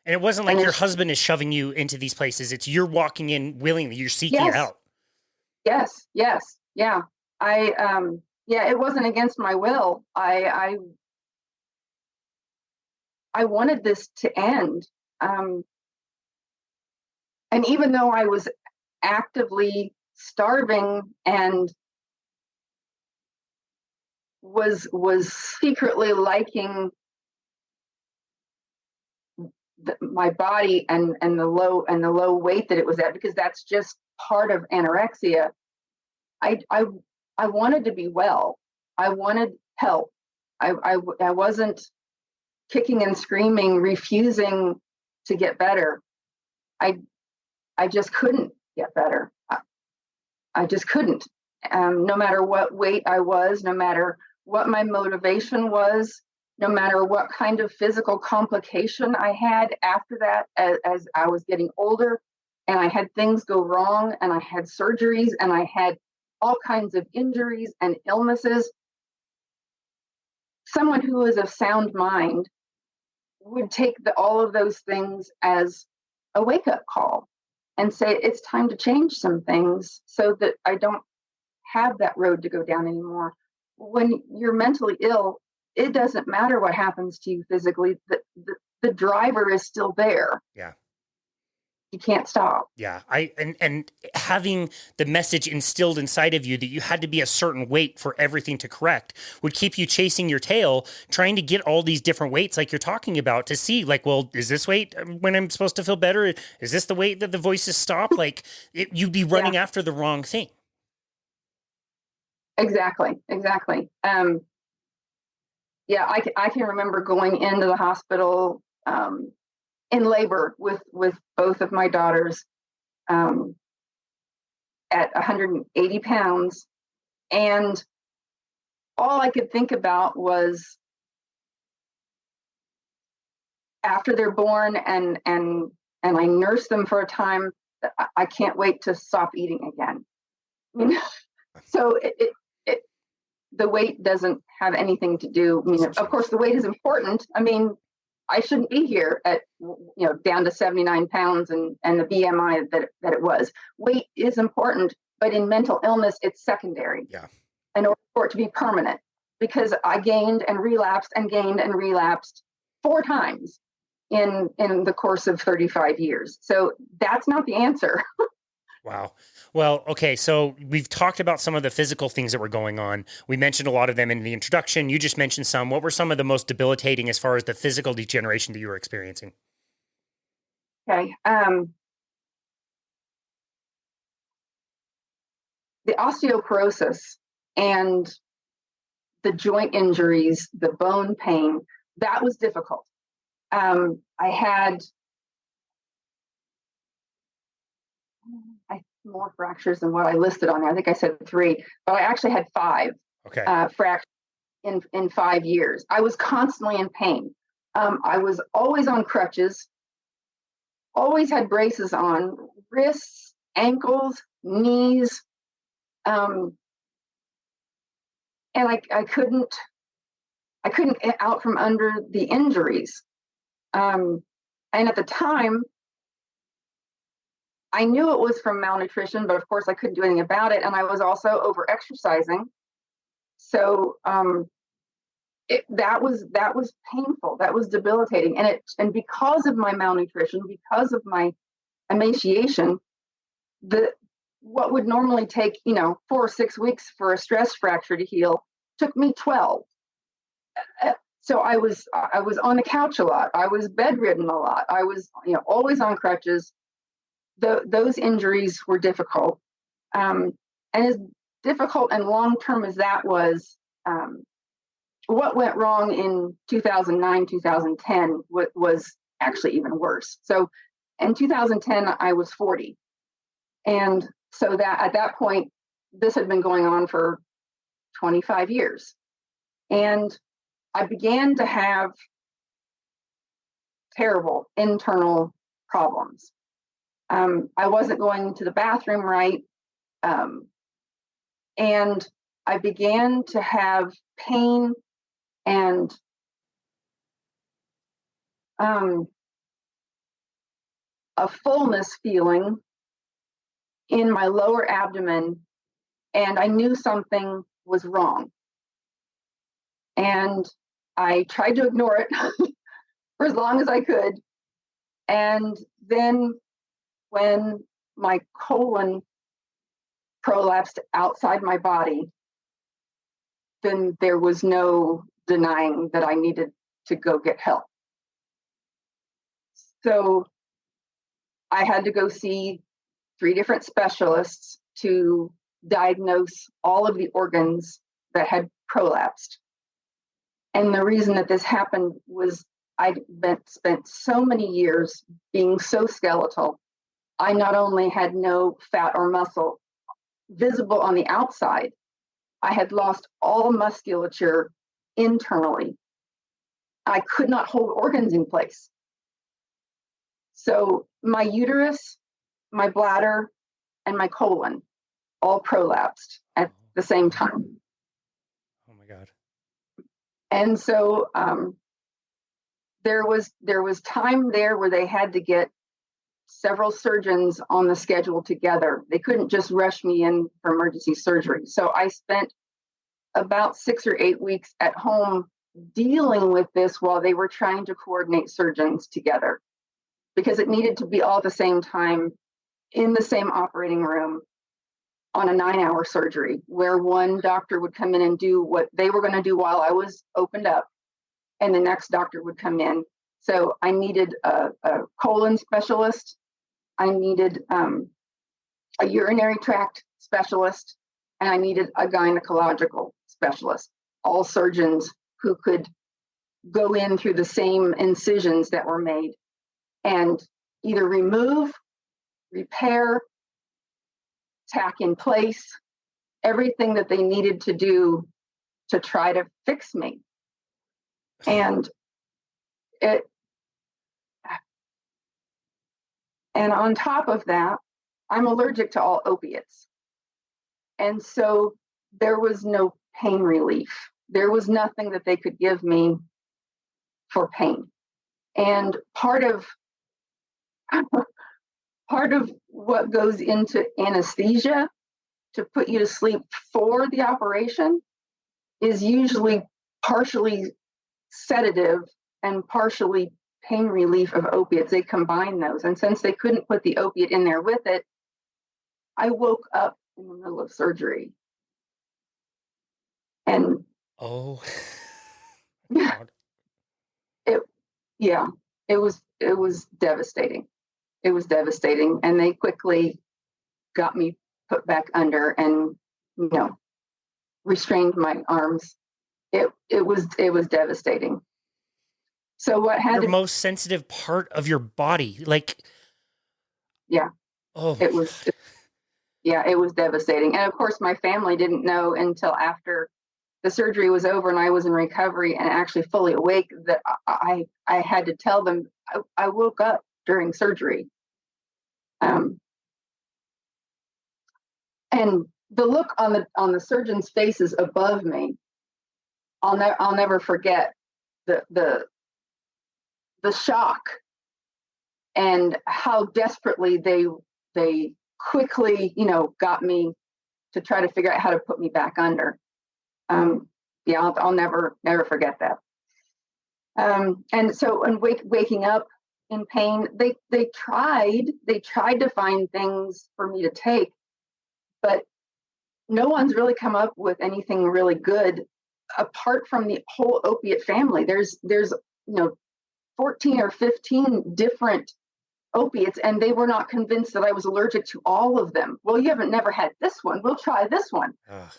Speaker 1: it wasn't like your husband is shoving you into these places. It's you're walking in willingly. You're seeking it out.
Speaker 2: Yes. Yeah. It wasn't against my will. I wanted this to end. And even though I was actively starving and was secretly liking my body and the low weight that it was at, because that's just part of anorexia. I wanted to be well. I wanted help. I wasn't kicking and screaming, refusing to get better. I just couldn't get better. I just couldn't. No matter what weight I was, no matter what my motivation was, no matter what kind of physical complication I had after that, as I was getting older and I had things go wrong and I had surgeries and I had all kinds of injuries and illnesses, someone who is of sound mind would take all of those things as a wake-up call and say, it's time to change some things so that I don't have that road to go down anymore. When you're mentally ill, it doesn't matter what happens to you physically. The driver is still there.
Speaker 1: Yeah.
Speaker 2: You can't stop.
Speaker 1: Yeah. And having the message instilled inside of you that you had to be a certain weight for everything to correct would keep you chasing your tail, trying to get all these different weights like you're talking about to see, like, well, is this weight when I'm supposed to feel better? Is this the weight that the voices stop? Like you'd be running after the wrong thing.
Speaker 2: Exactly. I can remember going into the hospital in labor with both of my daughters at 180 pounds. And all I could think about was after they're born and I nurse them for a time, I can't wait to stop eating again. So the weight doesn't have anything to do. Of course, the weight is important. I shouldn't be here at, down to 79 pounds and the BMI that it was. Weight is important, but in mental illness, it's secondary.
Speaker 1: Yeah.
Speaker 2: In order for it to be permanent, because I gained and relapsed 4 times in the course of 35 years. So that's not the answer.
Speaker 1: Wow. Well, okay. So we've talked about some of the physical things that were going on. We mentioned a lot of them in the introduction. You just mentioned some. What were some of the most debilitating as far as the physical degeneration that you were experiencing?
Speaker 2: Okay. The osteoporosis and the joint injuries, the bone pain, that was difficult. I had more fractures than what I listed on there. I think I said 3, but I actually had 5 fractures in 5 years. I was constantly in pain. I was always on crutches, always had braces on, wrists, ankles, knees, and I couldn't get out from under the injuries. And at the time, I knew it was from malnutrition, but of course I couldn't do anything about it. And I was also over exercising. So that was painful. That was debilitating. And because of my malnutrition, because of my emaciation, what would normally take 4 or 6 weeks for a stress fracture to heal took me 12. So I was on the couch a lot. I was bedridden a lot. I was always on crutches. Those injuries were difficult, and as difficult and long term as that was, what went wrong in 2009, 2010 was actually even worse. So in 2010, I was 40. And so that at that point, this had been going on for 25 years. And I began to have terrible internal problems. I wasn't going to the bathroom right. And I began to have pain and a fullness feeling in my lower abdomen, and I knew something was wrong. And I tried to ignore it for as long as I could. And then when my colon prolapsed outside my body, then there was no denying that I needed to go get help. So I had to go see 3 different specialists to diagnose all of the organs that had prolapsed. And the reason that this happened was I spent so many years being so skeletal. I not only had no fat or muscle visible on the outside, I had lost all musculature internally. I could not hold organs in place. So my uterus, my bladder, and my colon all prolapsed at the same time.
Speaker 1: Oh my God.
Speaker 2: And so there was time there where they had to get several surgeons on the schedule together. They couldn't just rush me in for emergency surgery. So I spent about 6 or 8 weeks at home dealing with this while they were trying to coordinate surgeons together, because it needed to be all at the same time in the same operating room on a 9-hour surgery, where one doctor would come in and do what they were going to do while I was opened up, and the next doctor would come in. So I needed a colon specialist. I needed a urinary tract specialist, and I needed a gynecological specialist, all surgeons who could go in through the same incisions that were made and either remove, repair, tack in place, everything that they needed to do to try to fix me. And on top of that, I'm allergic to all opiates. And so there was no pain relief. There was nothing that they could give me for pain. And part of what goes into anesthesia to put you to sleep for the operation is usually partially sedative and partially pain relief of opiates. They combine those. And since they couldn't put the opiate in there with it, I woke up in the middle of surgery. And
Speaker 1: oh,
Speaker 2: it was devastating. It was devastating. And they quickly got me put back under and, restrained my arms it was devastating. So what had
Speaker 1: Your
Speaker 2: to
Speaker 1: most sensitive part of your body, like,
Speaker 2: yeah,
Speaker 1: oh,
Speaker 2: it was yeah, it was devastating. And of course my family didn't know until after the surgery was over and I was in recovery and actually fully awake that I had to tell them I woke up during surgery. Um, and the look on the surgeon's faces above me, I'll never forget the the shock and how desperately they quickly, got me to try to figure out how to put me back under. Um, yeah, I'll never forget that. And so, and waking up in pain, they tried to find things for me to take, but no one's really come up with anything really good apart from the whole opiate family. There's 14 or 15 different opiates, and they were not convinced that I was allergic to all of them. Well, you haven't never had this one. We'll try this one.
Speaker 1: ugh.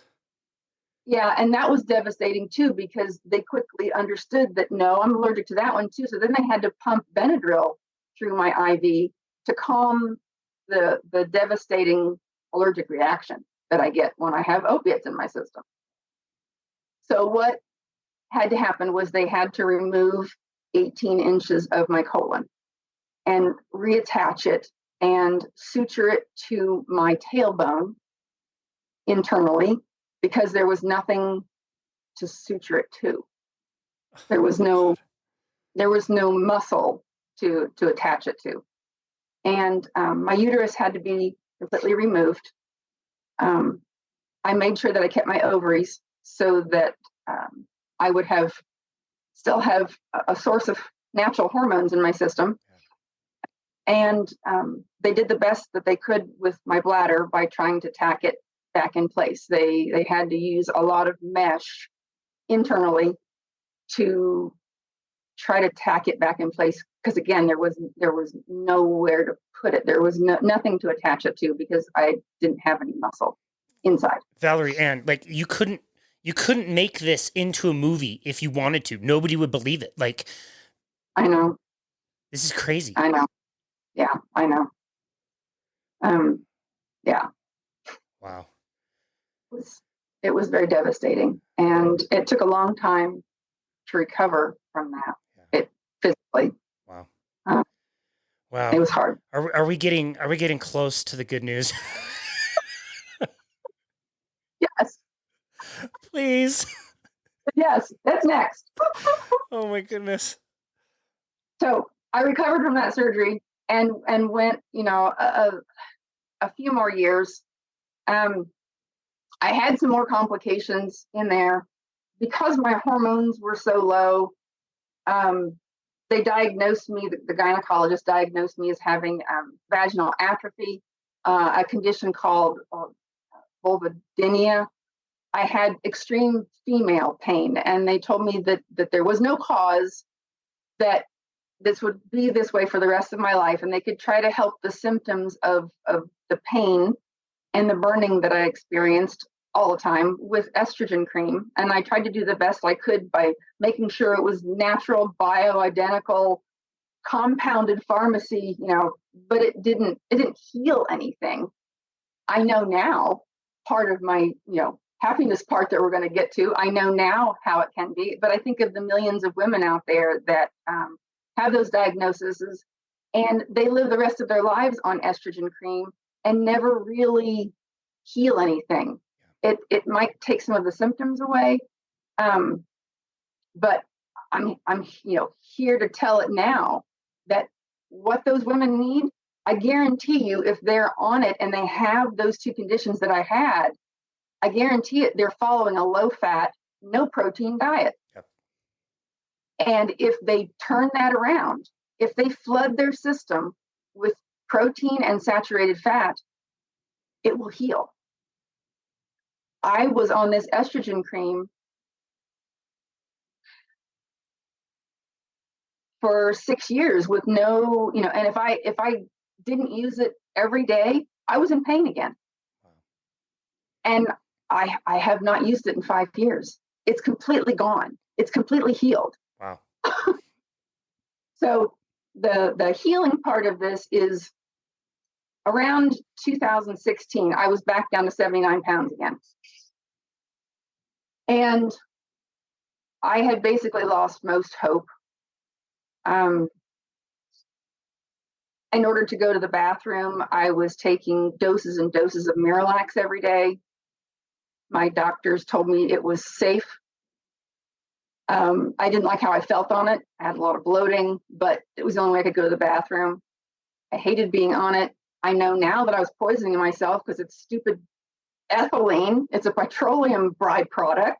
Speaker 2: Yeah, and that was devastating too because they quickly understood that no, I'm allergic to that one too. So then they had to pump Benadryl through my IV to calm the devastating allergic reaction that I get when I have opiates in my system. So what had to happen was they had to remove 18 inches of my colon and reattach it and suture it to my tailbone internally because there was nothing to suture it to. There was no muscle to attach it to, and my uterus had to be completely removed. I made sure that I kept my ovaries so that I would still have a source of natural hormones in my system. And they did the best that they could with my bladder by trying to tack it back in place. They had to use a lot of mesh internally to try to tack it back in place because again there was nowhere to put it. There was nothing to attach it to because I didn't have any muscle inside.
Speaker 1: Valerie Ann, like you couldn't make this into a movie if you wanted to. Nobody would believe it. Like,
Speaker 2: I know.
Speaker 1: this is crazy.
Speaker 2: I know. Yeah, I know. Yeah.
Speaker 1: Wow.
Speaker 2: It was very devastating, and it took a long time to recover from that.
Speaker 1: Yeah.
Speaker 2: It physically.
Speaker 1: Wow.
Speaker 2: Uh,
Speaker 1: Wow.
Speaker 2: It was hard.
Speaker 1: Are we getting close to the good news?
Speaker 2: Yes.
Speaker 1: Please.
Speaker 2: Yes. That's next.
Speaker 1: Oh my goodness.
Speaker 2: So I recovered from that surgery and went, a few more years. I had some more complications in there because my hormones were so low. They diagnosed me. The gynecologist diagnosed me as having vaginal atrophy, a condition called vulvodynia. I had extreme female pain, and they told me that there was no cause, that this would be this way for the rest of my life, and they could try to help the symptoms of the pain and the burning that I experienced all the time with estrogen cream. And I tried to do the best I could by making sure it was natural, bioidentical, compounded pharmacy, but it didn't heal anything. I know now, part of my, happiness part that we're going to get to, I know now how it can be, but I think of the millions of women out there that have those diagnoses and they live the rest of their lives on estrogen cream and never really heal anything. It might take some of the symptoms away, but I'm here to tell it now that what those women need, I guarantee you, if they're on it and they have those two conditions that I had, I guarantee it, they're following a low-fat, no-protein diet.
Speaker 1: Yep.
Speaker 2: And if they turn that around, if they flood their system with protein and saturated fat, it will heal. I was on this estrogen cream for 6 years with no, and if I didn't use it every day, I was in pain again.
Speaker 1: Wow.
Speaker 2: And I have not used it in 5 years. it's completely gone. It's completely healed.
Speaker 1: Wow.
Speaker 2: So the healing part of this is around 2016, I was back down to 79 pounds again. And I had basically lost most hope. In order to go to the bathroom, I was taking doses and doses of Miralax every day. My doctors told me it was safe. I didn't like how I felt on it. I had a lot of bloating, but it was the only way I could go to the bathroom. I hated being on it. I know now that I was poisoning myself because it's stupid ethylene. It's a petroleum byproduct.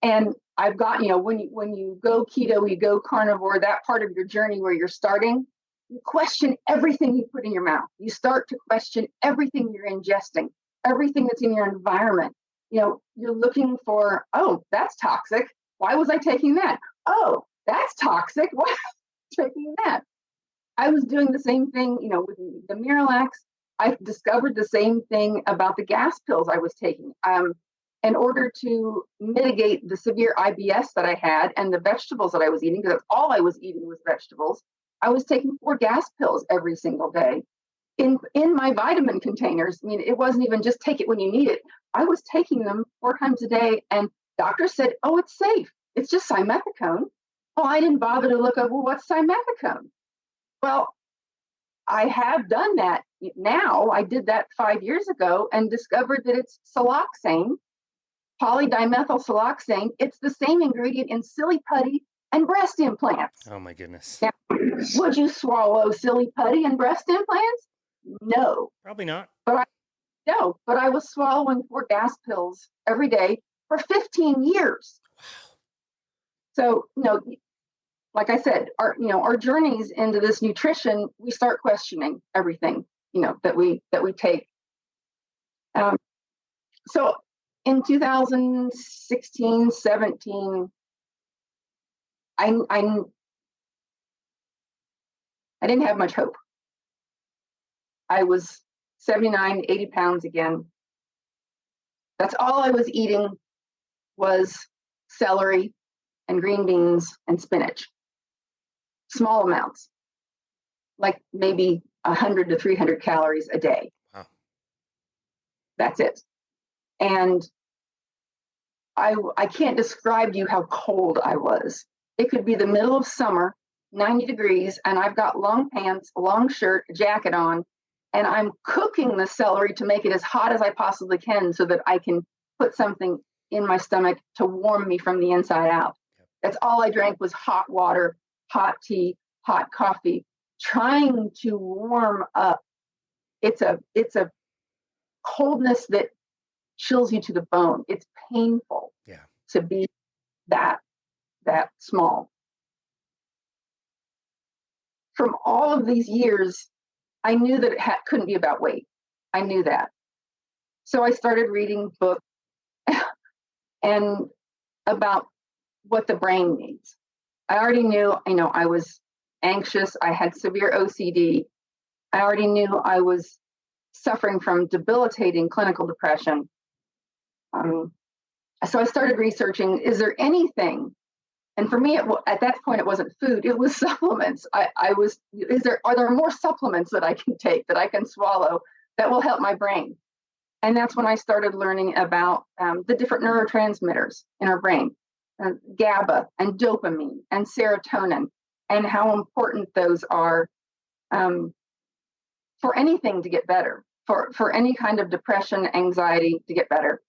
Speaker 2: And I've got, when you go keto, you go carnivore, that part of your journey where you're starting, you question everything you put in your mouth. You start to question everything you're ingesting, everything that's in your environment. You're looking for, oh, that's toxic. Why was I taking that? Oh, that's toxic. Why was I taking that? I was doing the same thing, with the Miralax. I discovered the same thing about the gas pills I was taking. In order to mitigate the severe IBS that I had and the vegetables that I was eating, because that's all I was eating was vegetables, I was taking 4 gas pills every single day in my vitamin containers. I mean, it wasn't even just take it when you need it. I was taking them 4 times a day, and doctors said, oh, it's safe. It's just simethicone. Well, I didn't bother to look up, well, what's simethicone? Well, I have done that now. I did that 5 years ago and discovered that it's siloxane, polydimethyl siloxane. It's the same ingredient in silly putty and breast implants.
Speaker 1: Oh my goodness.
Speaker 2: Now, would you swallow silly putty and breast implants? No.
Speaker 1: Probably not.
Speaker 2: But I was swallowing 4 gas pills every day for 15 years. Wow. So, like I said, our journeys into this nutrition, we start questioning everything, that we take. So in 2016, 17, I didn't have much hope. I was 79, 80 pounds again. That's all I was eating was celery and green beans and spinach. Small amounts, like maybe 100 to 300 calories a day.
Speaker 1: Wow.
Speaker 2: That's it. And I can't describe to you how cold I was. It could be the middle of summer, 90 degrees, and I've got long pants, a long shirt, a jacket on, and I'm cooking the celery to make it as hot as I possibly can so that I can put something in my stomach to warm me from the inside out. That's all I drank was hot water, hot tea, hot coffee, trying to warm up. It's a coldness that chills you to the bone. It's painful to be that small. From all of these years, I knew that it couldn't be about weight. I knew that. So I started reading books and about what the brain needs. I already knew, I was anxious. I had severe OCD. I already knew I was suffering from debilitating clinical depression. So I started researching, is there anything? And for me, at that point, it wasn't food, it was supplements. Are there more supplements that I can take, that I can swallow, that will help my brain? And that's when I started learning about the different neurotransmitters in our brain, GABA and dopamine and serotonin, and how important those are for anything to get better, for any kind of depression, anxiety to get better.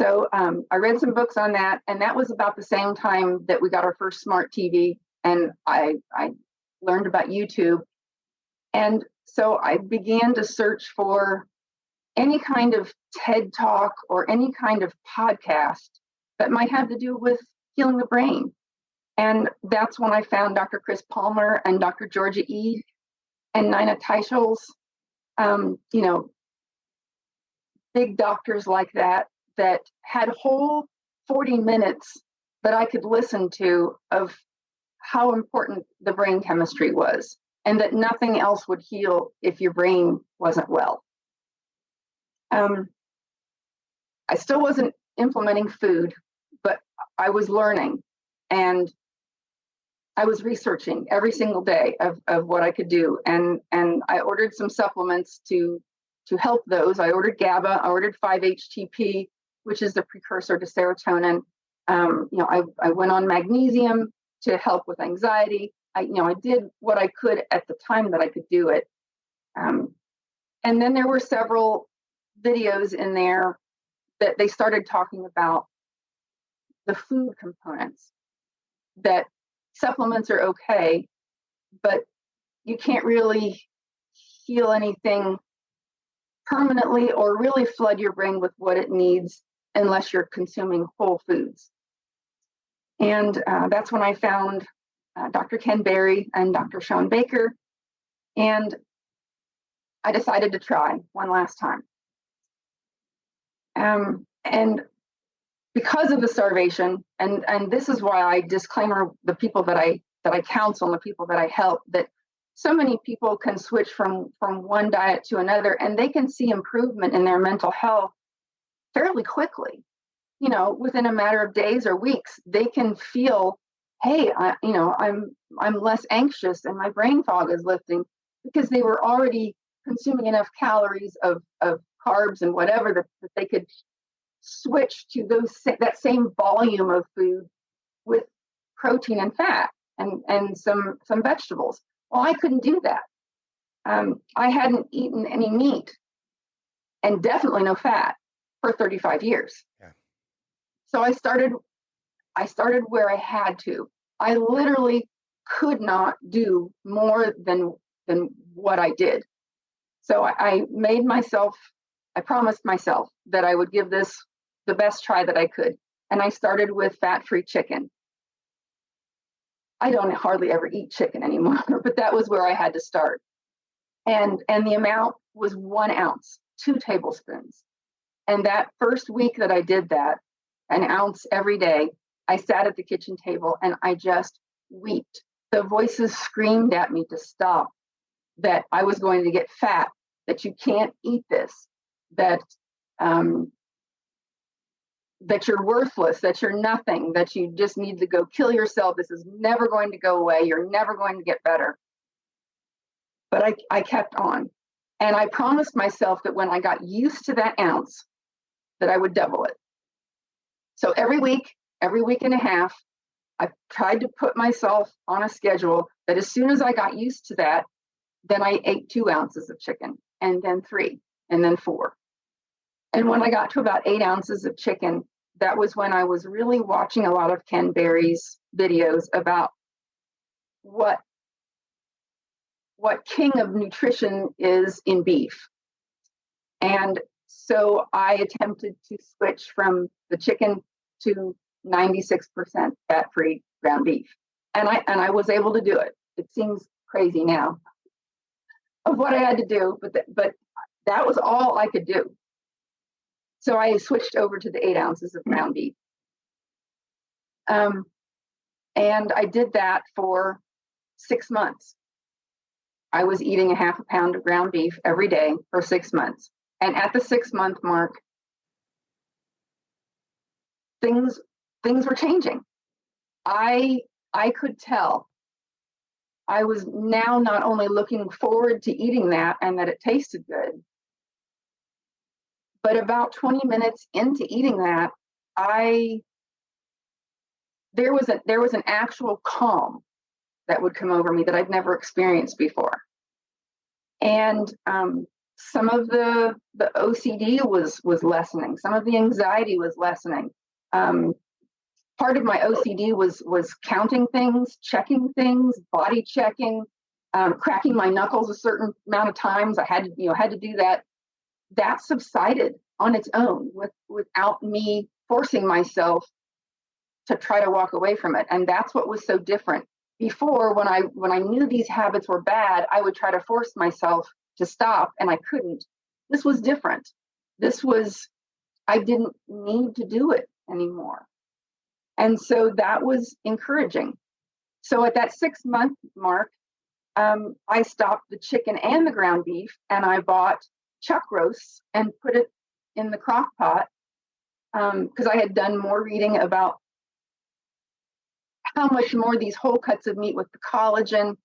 Speaker 2: So I read some books on that, and that was about the same time that we got our first smart TV, and I learned about YouTube. And so I began to search for any kind of TED Talk or any kind of podcast that might have to do with healing the brain. And that's when I found Dr. Chris Palmer and Dr. Georgia E. and Nina Teicholz, big doctors like that had whole 40 minutes that I could listen to of how important the brain chemistry was, and that nothing else would heal if your brain wasn't well. I still wasn't implementing food, but I was learning, and I was researching every single day of what I could do. And I ordered some supplements to help those. I ordered GABA, I ordered 5-HTP, which is the precursor to serotonin. I went on magnesium to help with anxiety. I did what I could at the time that I could do it. And then there were several videos in there that they started talking about the food components, that supplements are okay, but you can't really heal anything permanently or really flood your brain with what it needs unless you're consuming whole foods. And that's when I found Dr. Ken Berry and Dr. Sean Baker, and I decided to try one last time. And because of the starvation, and this is why I disclaimer the people that I counsel and the people that I help, that so many people can switch from one diet to another, and they can see improvement in their mental health fairly quickly. Within a matter of days or weeks, they can feel, hey, I'm less anxious and my brain fog is lifting, because they were already consuming enough calories of carbs and whatever that they could switch to that same volume of food with protein and fat and some vegetables. Well, I couldn't do that. I hadn't eaten any meat and definitely no fat for 35 years.
Speaker 1: Yeah.
Speaker 2: So I started where I had to. I literally could not do more than what I did. So I promised myself that I would give this the best try that I could. And I started with fat-free chicken. I don't hardly ever eat chicken anymore, but that was where I had to start. And the amount was 1 ounce, 2 tablespoons. And that first week that I did that, 1 ounce every day, I sat at the kitchen table and I just wept. The voices screamed at me to stop, that I was going to get fat, that you can't eat this, that you're worthless, that you're nothing, that you just need to go kill yourself. This is never going to go away. You're never going to get better. But I kept on. And I promised myself that when I got used to that ounce, that I would double it. So every week and a half, I tried to put myself on a schedule that as soon as I got used to that, then I ate 2 ounces of chicken, and then 3, and then 4. And when I got to about 8 ounces of chicken, that was when I was really watching a lot of Ken Berry's videos about what king of nutrition is in beef. And so I attempted to switch from the chicken to 96% fat-free ground beef. And I was able to do it. It seems crazy now of what I had to do, but that was all I could do. So I switched over to the 8 ounces of ground beef. And I did that for 6 months. I was eating a half a pound of ground beef every day for 6 months. And at the 6-month mark, things were changing. I could tell. I was now not only looking forward to eating that and that it tasted good, but about 20 minutes into eating that, there was an actual calm that would come over me that I'd never experienced before. And some of the OCD was lessening. Some of the anxiety was lessening. Part of my OCD was counting things, checking things, body checking, cracking my knuckles a certain amount of times. I had to do that. That subsided on its own without me forcing myself to try to walk away from it. And that's what was so different. Before, when I knew these habits were bad, I would try to force myself to stop, and I couldn't. This was different. I didn't need to do it anymore. And so that was encouraging. So at that 6-month mark, I stopped the chicken and the ground beef, and I bought chuck roasts and put it in the crock pot because I had done more reading about how much more these whole cuts of meat with the collagen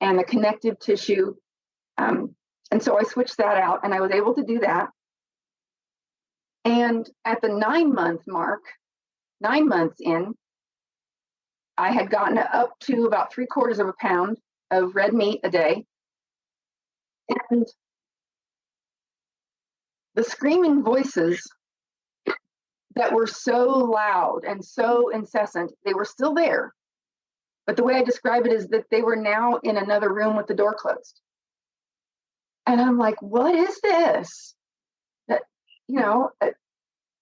Speaker 2: and the connective tissue. And so I switched that out, and I was able to do that. And at the 9-month mark, 9 months in, I had gotten up to about 3/4 of a pound of red meat a day. And the screaming voices that were so loud and so incessant, they were still there. But the way I describe it is that they were now in another room with the door closed. And I'm like, what is this? That,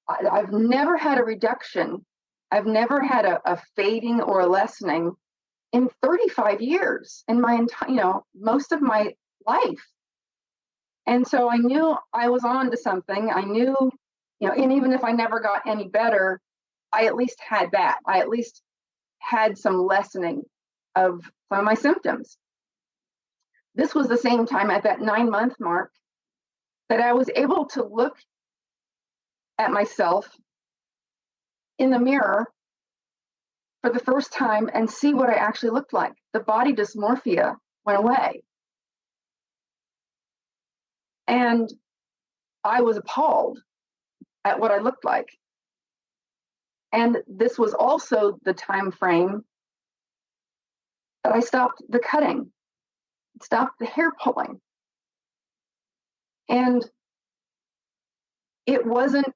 Speaker 2: I've never had a reduction. I've never had a fading or a lessening in 35 years in my entire, most of my life. And so I knew I was on to something. I knew, and even if I never got any better, I at least had that. I at least had some lessening of some of my symptoms. This was the same time at that 9-month mark that I was able to look at myself in the mirror for the first time and see what I actually looked like. The body dysmorphia went away. And I was appalled at what I looked like. And this was also the time frame that I stopped the cutting, stopped the hair pulling. And it wasn't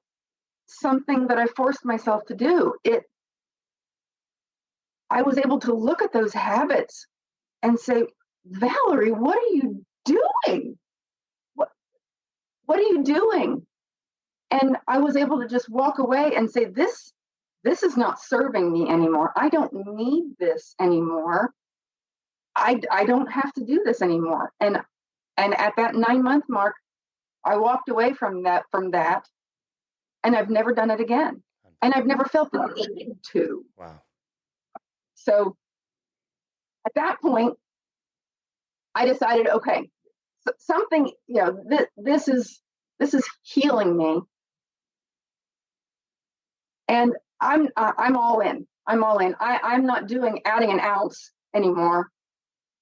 Speaker 2: something that I forced myself to do. I was able to look at those habits and say, Valerie, what are you doing? What are you doing? And I was able to just walk away and say, this is not serving me anymore. I don't need this anymore. I don't have to do this anymore. And at that 9-month mark, I walked away from that, and I've never done it again. And I've never felt the need to.
Speaker 1: Wow.
Speaker 2: So at that point, I decided, okay, something, this is healing me. And I'm all in. I'm all in. I'm not adding an ounce anymore.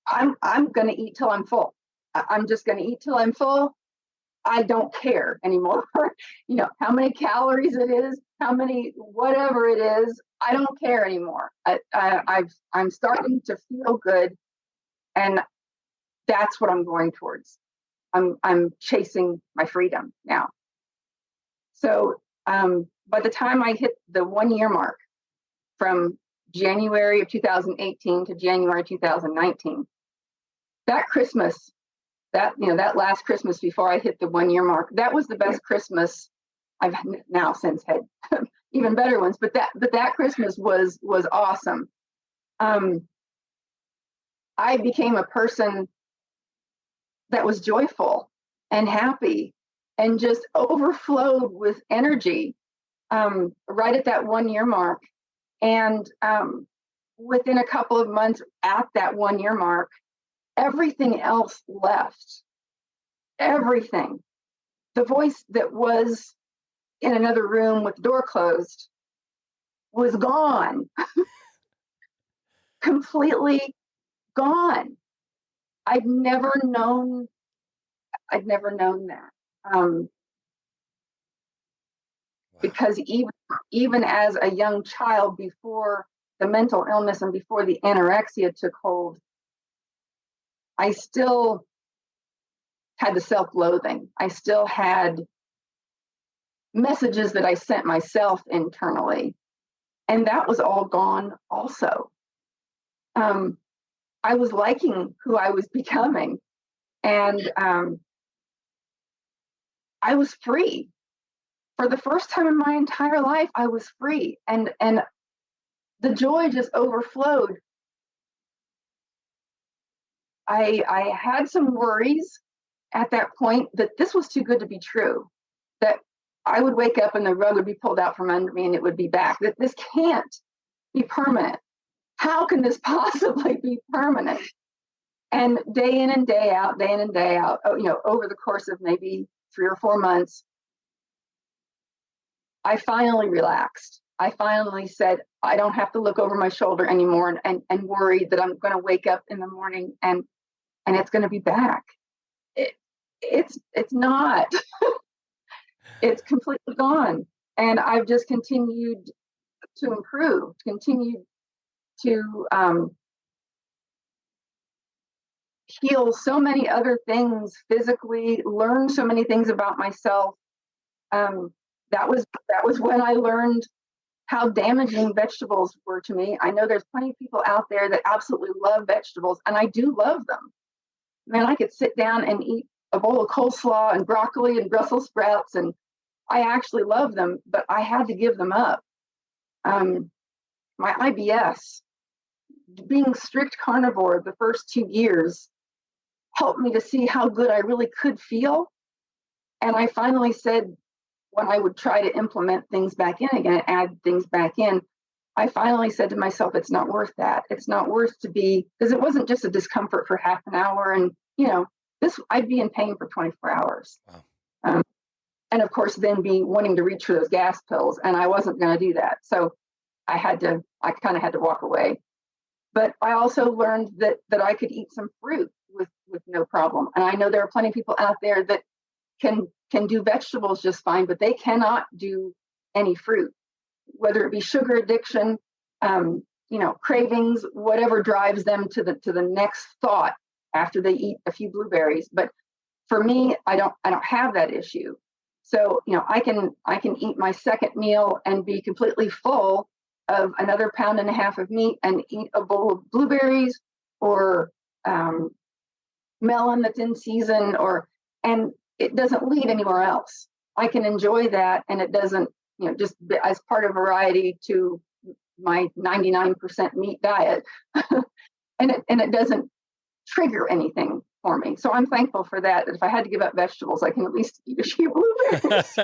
Speaker 2: I'm going to eat till I'm full. I'm just going to eat till I'm full. I don't care anymore. How many calories it is, how many, whatever it is, I don't care anymore. I'm starting to feel good, and that's what I'm going towards. I'm chasing my freedom now. So by the time I hit the 1-year mark, from January of 2018 to January 2019, that Christmas, that last Christmas before I hit the 1-year mark, that was the best Christmas I've now since had even better ones. But that Christmas was awesome. I became a person that was joyful and happy and just overflowed with energy right at that 1-year mark. And within a couple of months at that 1-year mark, everything else left. Everything. The voice that was in another room with the door closed was gone. Completely gone. I'd never known that.
Speaker 1: Wow.
Speaker 2: Because even as a young child, before the mental illness and before the anorexia took hold, I still had the self-loathing. I still had messages that I sent myself internally, and that was all gone also. I was liking who I was becoming, and I was free. For the first time in my entire life, I was free, and the joy just overflowed. I had some worries at that point that this was too good to be true, that I would wake up and the rug would be pulled out from under me and it would be back, that this can't be permanent. How can this possibly be permanent? And day in and day out, over the course of maybe 3 or 4 months, I finally relaxed. I finally said, I don't have to look over my shoulder anymore and worry that I'm going to wake up in the morning and it's going to be back. It's not. It's completely gone. And I've just continued to improve, continued to heal so many other things physically, learn so many things about myself. That was when I learned how damaging vegetables were to me. I know there's plenty of people out there that absolutely love vegetables, and I do love them. Man, I could sit down and eat a bowl of coleslaw and broccoli and Brussels sprouts, and I actually love them, but I had to give them up. My IBS, being strict carnivore the first 2 years, helped me to see how good I really could feel. And I finally said, when I would try to implement things back in again, add things back in, I finally said to myself, it's not worth that. It's not worth to be, because it wasn't just a discomfort for half an hour. And, I'd be in pain for 24 hours. Wow. And of course, then wanting to reach for those gas pills. And I wasn't going to do that. So I kind of had to walk away. But I also learned that I could eat some fruit with no problem. And I know there are plenty of people out there that can do vegetables just fine, but they cannot do any fruit, whether it be sugar addiction, cravings, whatever drives them to the next thought after they eat a few blueberries. But for me, I don't have that issue. So, I can eat my second meal and be completely full of another 1.5 pounds of meat and eat a bowl of blueberries or melon that's in season, and it doesn't lead anywhere else. I can enjoy that, and it doesn't, just as part of variety to my 99% meat diet, and it doesn't trigger anything for me. So I'm thankful for that. If I had to give up vegetables, I can at least eat a few blueberries.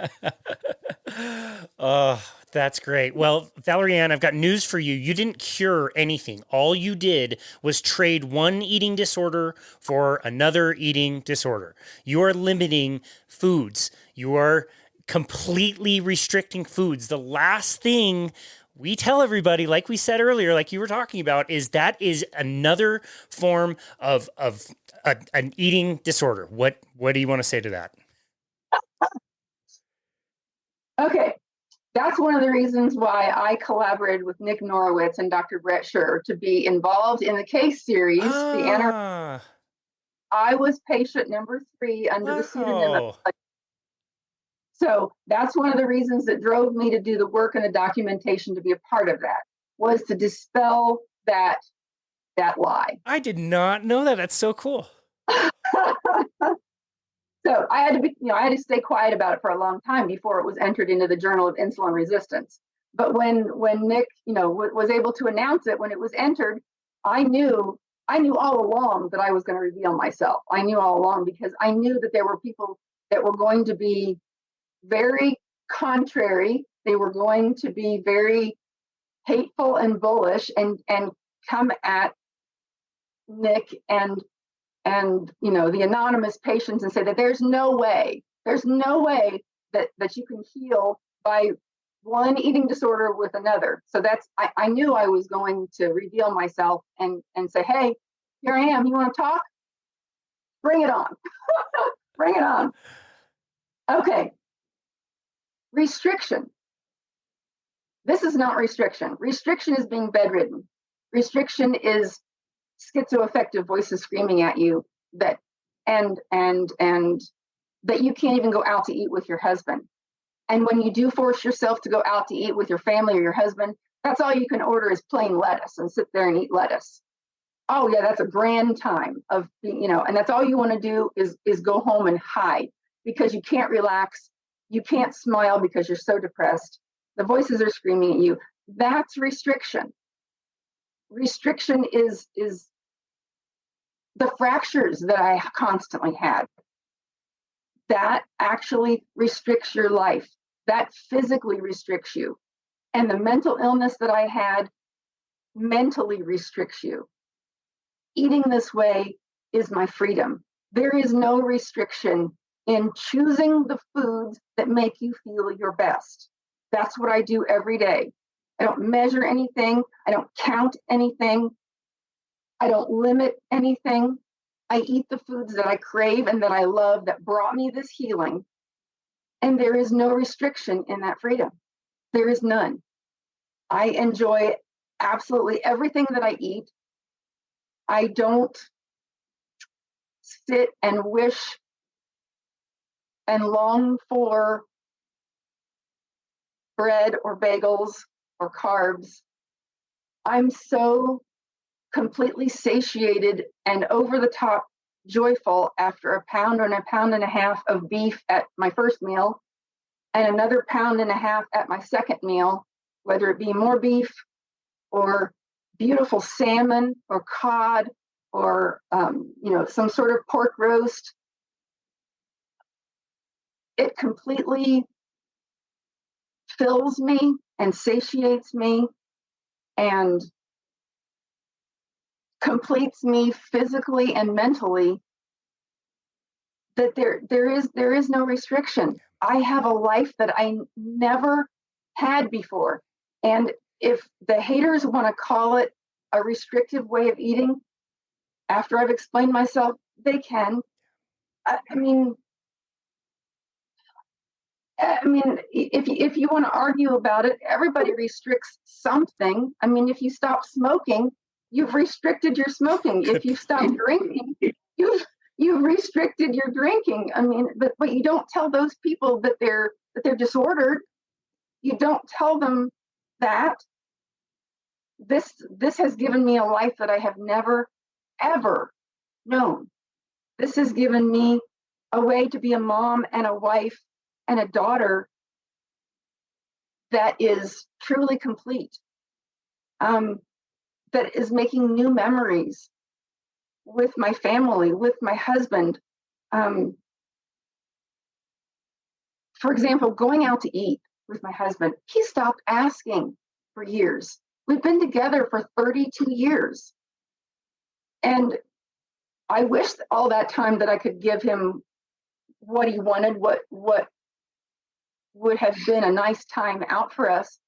Speaker 1: Oh, that's great. Well, Valerie Ann, I've got news for you. You didn't cure anything. All you did was trade one eating disorder for another eating disorder. You are limiting foods. You are completely restricting foods. The last thing we tell everybody, like we said earlier, like you were talking about, is that is another form of an eating disorder. What do you want to say to that?
Speaker 2: Okay. That's one of the reasons why I collaborated with Nick Norowitz and Dr. Brett Scher to be involved in the case series. I was patient number 3 under the pseudonym of. So that's one of the reasons that drove me to do the work and the documentation to be a part of that, was to dispel that lie.
Speaker 1: I did not know that. That's so cool.
Speaker 2: So I had to stay quiet about it for a long time before it was entered into the Journal of Insulin Resistance. But when Nick, was able to announce it, when it was entered, I knew all along that I was going to reveal myself. I knew all along, because I knew that there were people that were going to be very contrary. They were going to be very hateful and bullish and come at Nick and the anonymous patients and say that there's no way that you can heal by one eating disorder with another. So I knew I was going to reveal myself and say, hey, here I am. You want to talk? Bring it on. Bring it on. Okay. Restriction. This is not restriction. Restriction is being bedridden. Restriction is schizoaffective voices screaming at you that that you can't even go out to eat with your husband. And when you do force yourself to go out to eat with your family or your husband, that's all you can order is plain lettuce and sit there and eat lettuce. Oh yeah, that's a grand time of and that's all you want to do is go home and hide, because you can't relax, you can't smile because you're so depressed. The voices are screaming at you. That's restriction. Restriction is the fractures that I constantly had. That actually restricts your life. That physically restricts you. And the mental illness that I had mentally restricts you. Eating this way is my freedom. There is no restriction in choosing the foods that make you feel your best. That's what I do every day. I don't measure anything. I don't count anything. I don't limit anything. I eat the foods that I crave and that I love that brought me this healing. And there is no restriction in that freedom. There is none. I enjoy absolutely everything that I eat. I don't sit and wish and long for bread or bagels or carbs. I'm so completely satiated and over the top joyful after a pound and a pound and a half of beef at my first meal and another pound and a half at my second meal, whether it be more beef or beautiful salmon or cod or some sort of pork roast. It completely fills me and satiates me and completes me physically and mentally, that there is no restriction. I have a life that I never had before. And if the haters want to call it a restrictive way of eating, after I've explained myself, they can. I mean, if you want to argue about it, everybody restricts something. I mean, if you stop smoking, you've restricted your smoking. If you stop drinking, you've restricted your drinking. I mean, but you don't tell those people that they're disordered. You don't tell them that. This has given me a life that I have never ever known. This has given me a way to be a mom and a wife and a daughter that is truly complete, that is making new memories with my family, with my husband. For example, going out to eat with my husband, he stopped asking for years. We've been together for 32 years. And I wish all that time that I could give him what he wanted, what would have been a nice time out for us.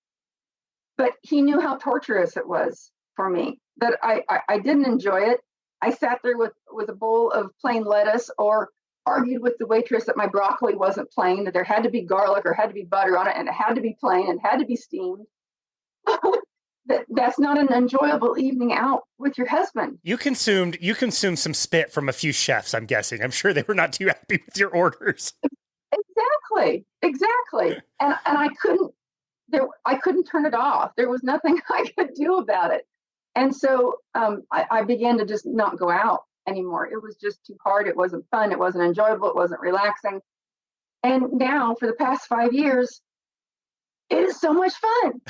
Speaker 2: But he knew how torturous it was for me, that I didn't enjoy it. I sat there with a bowl of plain lettuce or argued with the waitress that my broccoli wasn't plain, that there had to be garlic or had to be butter on it, and it had to be plain and had to be steamed. That's not an enjoyable evening out with your husband.
Speaker 1: You consumed some spit from a few chefs, I'm guessing. I'm sure they were not too happy with your orders.
Speaker 2: Exactly. And I couldn't turn it off. There was nothing I could do about it. And so I began to just not go out anymore. It was just too hard. It wasn't fun. It wasn't enjoyable. It wasn't relaxing. And now for the past 5 years, it is so much fun.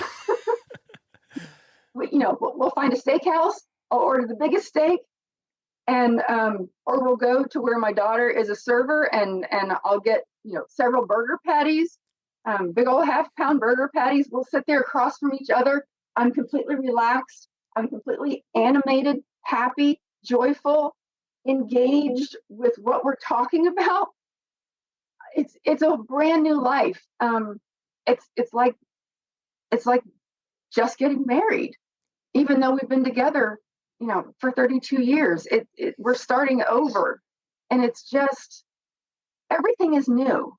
Speaker 2: We'll find a steakhouse. I'll order the biggest steak, and or we'll go to where my daughter is a server, and I'll get several burger patties, big old half-pound burger patties. We'll sit there across from each other. I'm completely relaxed. I'm completely animated, happy, joyful, engaged with what we're talking about. It's a brand new life. It's like just getting married, even though we've been together, for 32 years. We're starting over, and it's just everything is new.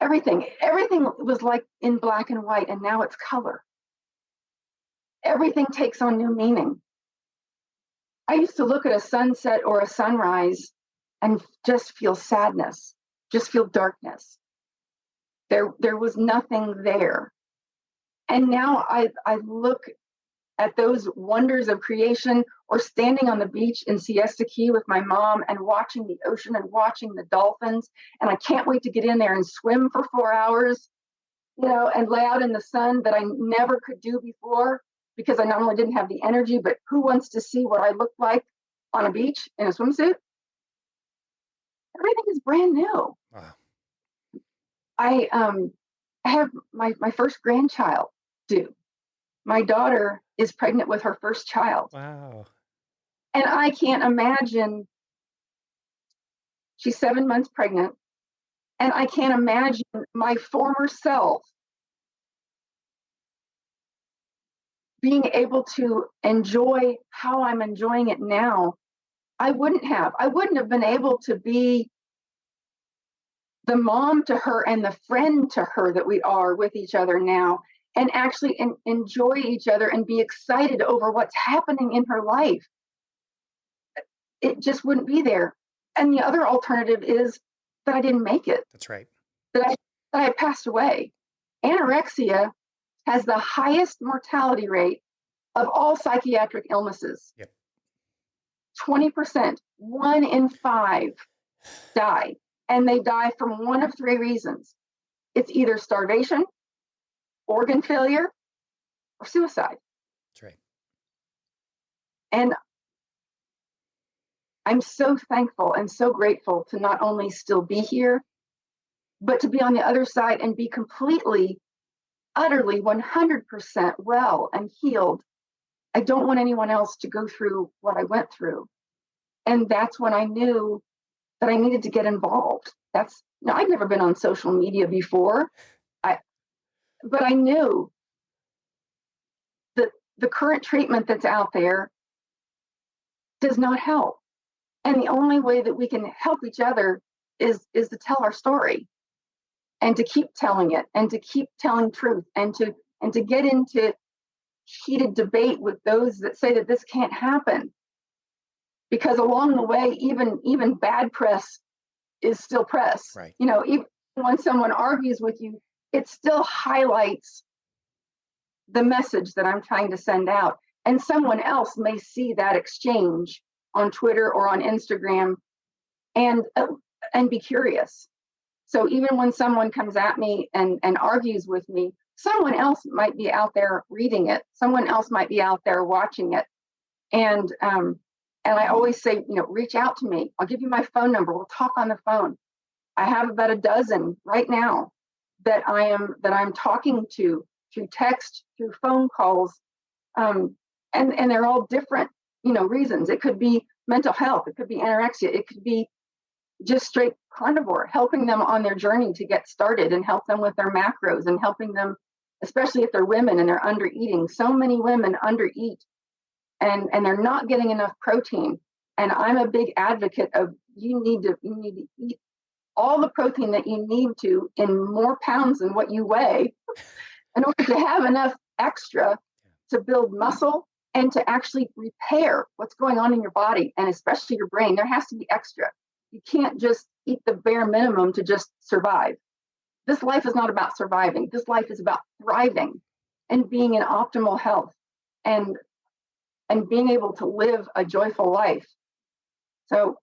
Speaker 2: Everything was like in black and white, and now it's color. Everything takes on new meaning. I used to look at a sunset or a sunrise and just feel sadness, just feel darkness. There was nothing there. And now I look at those wonders of creation, or standing on the beach in Siesta Key with my mom and watching the ocean and watching the dolphins. And I can't wait to get in there and swim for 4 hours, and lay out in the sun, that I never could do before, because I not only didn't have the energy, but who wants to see what I look like on a beach in a swimsuit? Everything is brand new. Wow. I have my first grandchild due. My daughter is pregnant with her first child.
Speaker 1: Wow.
Speaker 2: And I can't imagine. She's 7 months pregnant, And I can't imagine my former self being able to enjoy how I'm enjoying it now. I wouldn't have been able to be the mom to her and the friend to her that we are with each other now, and actually enjoy each other and be excited over what's happening in her life. It just wouldn't be there. And the other alternative is that I didn't make it.
Speaker 1: That's right.
Speaker 2: That I passed away. Anorexia has the highest mortality rate of all psychiatric illnesses.
Speaker 1: Yep.
Speaker 2: 20%, 1 in 5 die. And they die from one of 3 reasons. It's either starvation, organ failure, or suicide.
Speaker 1: That's right.
Speaker 2: And I'm so thankful and so grateful to not only still be here, but to be on the other side and be completely, utterly, 100% well and healed. I don't want anyone else to go through what I went through. And that's when I knew that I needed to get involved. I'd never been on social media before, but I knew that the current treatment that's out there does not help. And the only way that we can help each other is to tell our story, and to keep telling it, and to keep telling truth, and to get into heated debate with those that say that this can't happen. Because along the way, even bad press is still press.
Speaker 1: Right.
Speaker 2: Even when someone argues with you, it still highlights the message that I'm trying to send out. And someone else may see that exchange on Twitter or on Instagram and be curious. So even when someone comes at me and argues with me, someone else might be out there reading it. Someone else might be out there watching it. And I always say, reach out to me. I'll give you my phone number. We'll talk on the phone. I have about a dozen right now that I'm talking to through text, through phone calls, and they're all different, reasons. It could be mental health. It could be anorexia. It could be just straight carnivore, helping them on their journey to get started and help them with their macros and helping them, especially if they're women and they're under eating. So many women under eat and they're not getting enough protein. And I'm a big advocate of you need to eat all the protein that you need to in more pounds than what you weigh in order to have enough extra to build muscle and to actually repair what's going on in your body and especially your brain. There has to be extra. You can't just eat the bare minimum to just survive. This life is not about surviving. This life is about thriving and being in optimal health and being able to live a joyful life. So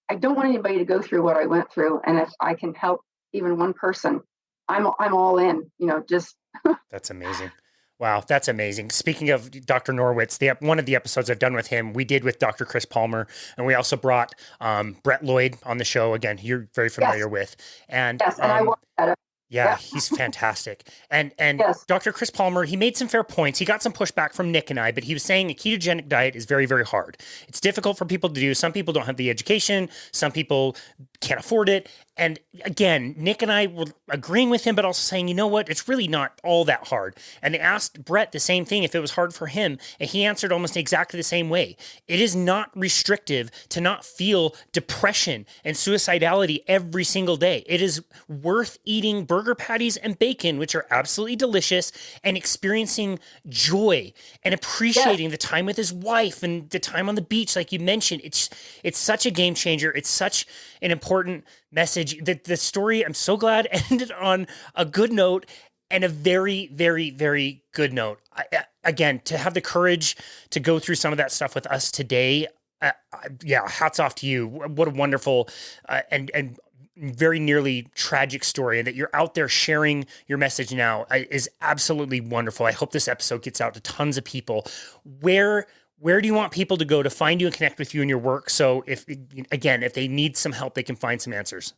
Speaker 2: I don't want anybody to go through what I went through. And if I can help even one person, I'm all in, just.
Speaker 1: That's amazing. Wow, that's amazing. Speaking of Dr. Norwitz, one of the episodes I've done with him, we did with Dr. Chris Palmer, and we also brought Brett Lloyd on the show. Again, you're very familiar with. And,
Speaker 2: yes, and I watched that.
Speaker 1: Yeah, he's fantastic. And
Speaker 2: yes.
Speaker 1: Dr. Chris Palmer, he made some fair points. He got some pushback from Nick and I, but he was saying a ketogenic diet is very, very hard. It's difficult for people to do. Some people don't have the education. Some people can't afford it. And again, Nick and I were agreeing with him, but also saying, you know what? It's really not all that hard. And they asked Brett the same thing, if it was hard for him. And he answered almost exactly the same way. It is not restrictive to not feel depression and suicidality every single day. It is worth eating burger patties and bacon, which are absolutely delicious, and experiencing joy and appreciating the time with his wife and the time on the beach, like you mentioned. It's such a game changer. It's such an important message. The story, I'm so glad, ended on a good note and a very, very, very good note. Again, to have the courage to go through some of that stuff with us today, hats off to you. What a wonderful and very nearly tragic story, and that you're out there sharing your message now is absolutely wonderful. I hope this episode gets out to tons of people. Where do you want people to go to find you and connect with you and your work? So if they need some help, they can find some answers.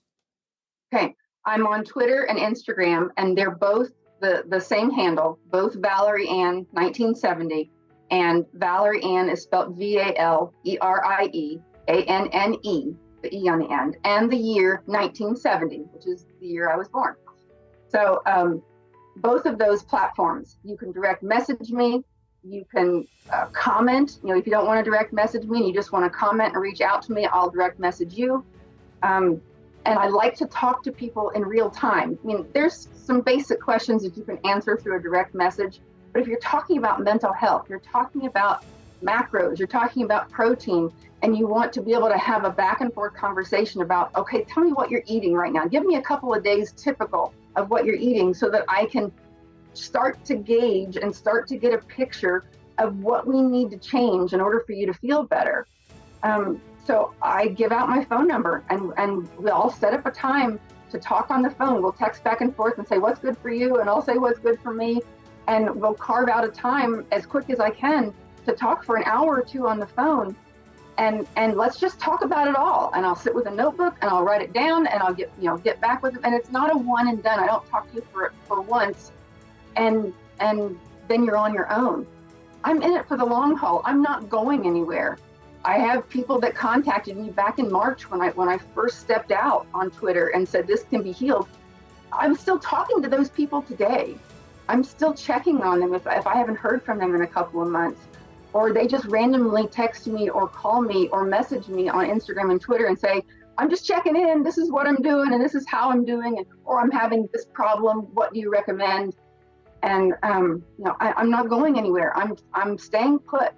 Speaker 2: Okay. I'm on Twitter and Instagram, and they're both the same handle, both Valerie Ann 1970. And Valerie Ann is spelled VALERIEANNE the E on the end, and the year 1970, which is the year I was born. So both of those platforms, you can direct message me, you can comment. If you don't want to direct message me and you just want to comment and reach out to me, I'll direct message you. And I like to talk to people in real time. There's some basic questions that you can answer through a direct message, but if you're talking about mental health, you're talking about macros, you're talking about protein, and you want to be able to have a back and forth conversation about, okay, tell me what you're eating right now. Give me a couple of days typical of what you're eating so that I can start to gauge and start to get a picture of what we need to change in order for you to feel better. So I give out my phone number, and we'll all set up a time to talk on the phone. We'll text back and forth and say, what's good for you? And I'll say what's good for me. And we'll carve out a time as quick as I can to talk for an hour or two on the phone. And let's just talk about it all. And I'll sit with a notebook and I'll write it down and I'll get back with it. And it's not a one and done. I don't talk to you for once and then you're on your own. I'm in it for the long haul. I'm not going anywhere. I have people that contacted me back in March when I first stepped out on Twitter and said this can be healed. I'm still talking to those people today. I'm still checking on them if I haven't heard from them in a couple of months. Or they just randomly text me or call me or message me on Instagram and Twitter and say, I'm just checking in. This is what I'm doing and this is how I'm doing, or I'm having this problem. What do you recommend? And I'm not going anywhere. I'm staying put.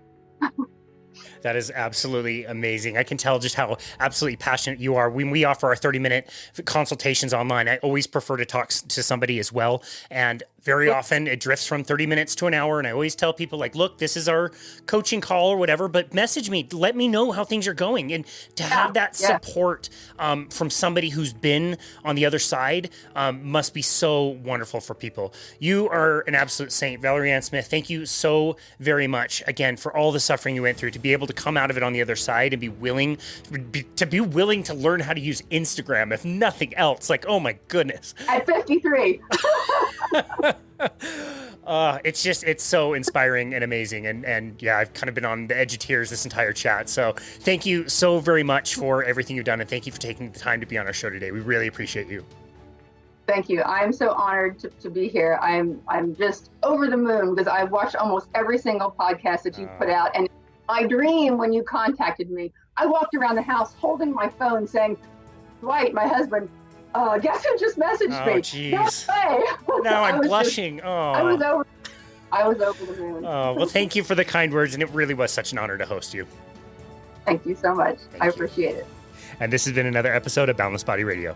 Speaker 1: That is absolutely amazing. I can tell just how absolutely passionate you are. When we offer our 30-minute consultations online, I always prefer to talk to somebody as well. And very often it drifts from 30 minutes to an hour. And I always tell people look, this is our coaching call or whatever, but message me, let me know how things are going. And to have that support from somebody who's been on the other side must be so wonderful for people. You are an absolute saint, Valerie Ann Smith. Thank you so very much again for all the suffering you went through, to be able to come out of it on the other side and be willing to learn how to use Instagram, if nothing else. Oh my goodness.
Speaker 2: At 53.
Speaker 1: It's so inspiring and amazing. And yeah, I've kind of been on the edge of tears this entire chat. So thank you so very much for everything you've done. And thank you for taking the time to be on our show today. We really appreciate you.
Speaker 2: Thank you. I'm so honored to be here. I'm just over the moon because I've watched almost every single podcast that you've put out. And my dream when you contacted me, I walked around the house holding my phone saying, Dwight, my husband, guess who just messaged me?
Speaker 1: Oh, jeez. Now I'm blushing.
Speaker 2: I was over the moon.
Speaker 1: Oh, well, thank you for the kind words, and it really was such an honor to host you.
Speaker 2: Thank you so much. I appreciate it.
Speaker 1: And this has been another episode of Boundless Body Radio.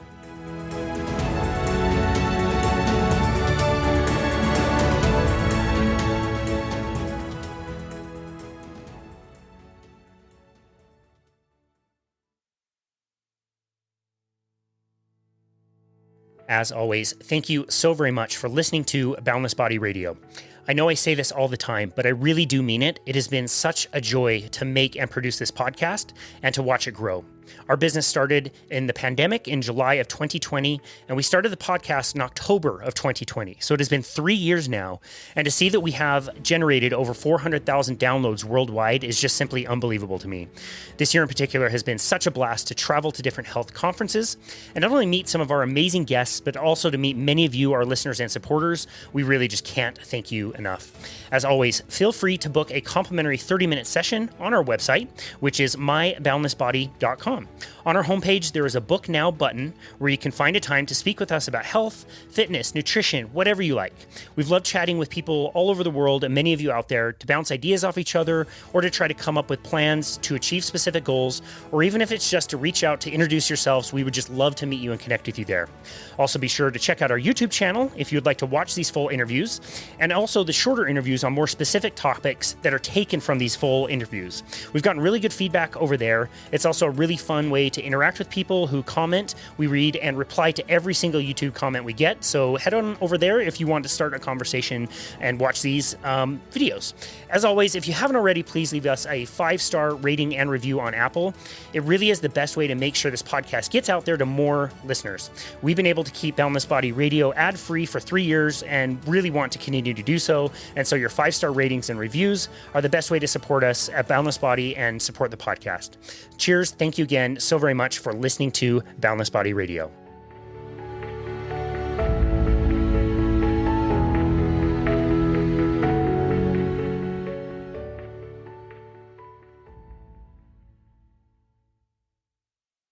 Speaker 1: As always, thank you so very much for listening to Boundless Body Radio. I know I say this all the time, but I really do mean it. It has been such a joy to make and produce this podcast and to watch it grow. Our business started in the pandemic in July of 2020, and we started the podcast in October of 2020. So it has been 3 years now, and to see that we have generated over 400,000 downloads worldwide is just simply unbelievable to me. This year in particular has been such a blast to travel to different health conferences and not only meet some of our amazing guests, but also to meet many of you, our listeners and supporters. We really just can't thank you enough. As always, feel free to book a complimentary 30-minute session on our website, which is myboundlessbody.com. On our homepage, there is a Book Now button where you can find a time to speak with us about health, fitness, nutrition, whatever you like. We've loved chatting with people all over the world and many of you out there to bounce ideas off each other or to try to come up with plans to achieve specific goals, or even if it's just to reach out to introduce yourselves, we would just love to meet you and connect with you there. Also, be sure to check out our YouTube channel if you'd like to watch these full interviews, and also the shorter interviews on more specific topics that are taken from these full interviews. We've gotten really good feedback over there. It's also a really fun way to interact with people who comment. We read and reply to every single YouTube comment we get. So head on over there if you want to start a conversation and watch these videos. As always, if you haven't already, please leave us a 5-star rating and review on Apple. It really is the best way to make sure this podcast gets out there to more listeners. We've been able to keep Boundless Body Radio ad-free for 3 years and really want to continue to do so. And so your 5-star ratings and reviews are the best way to support us at Boundless Body and support the podcast. Cheers. Thank you again again so very much for listening to Boundless Body Radio.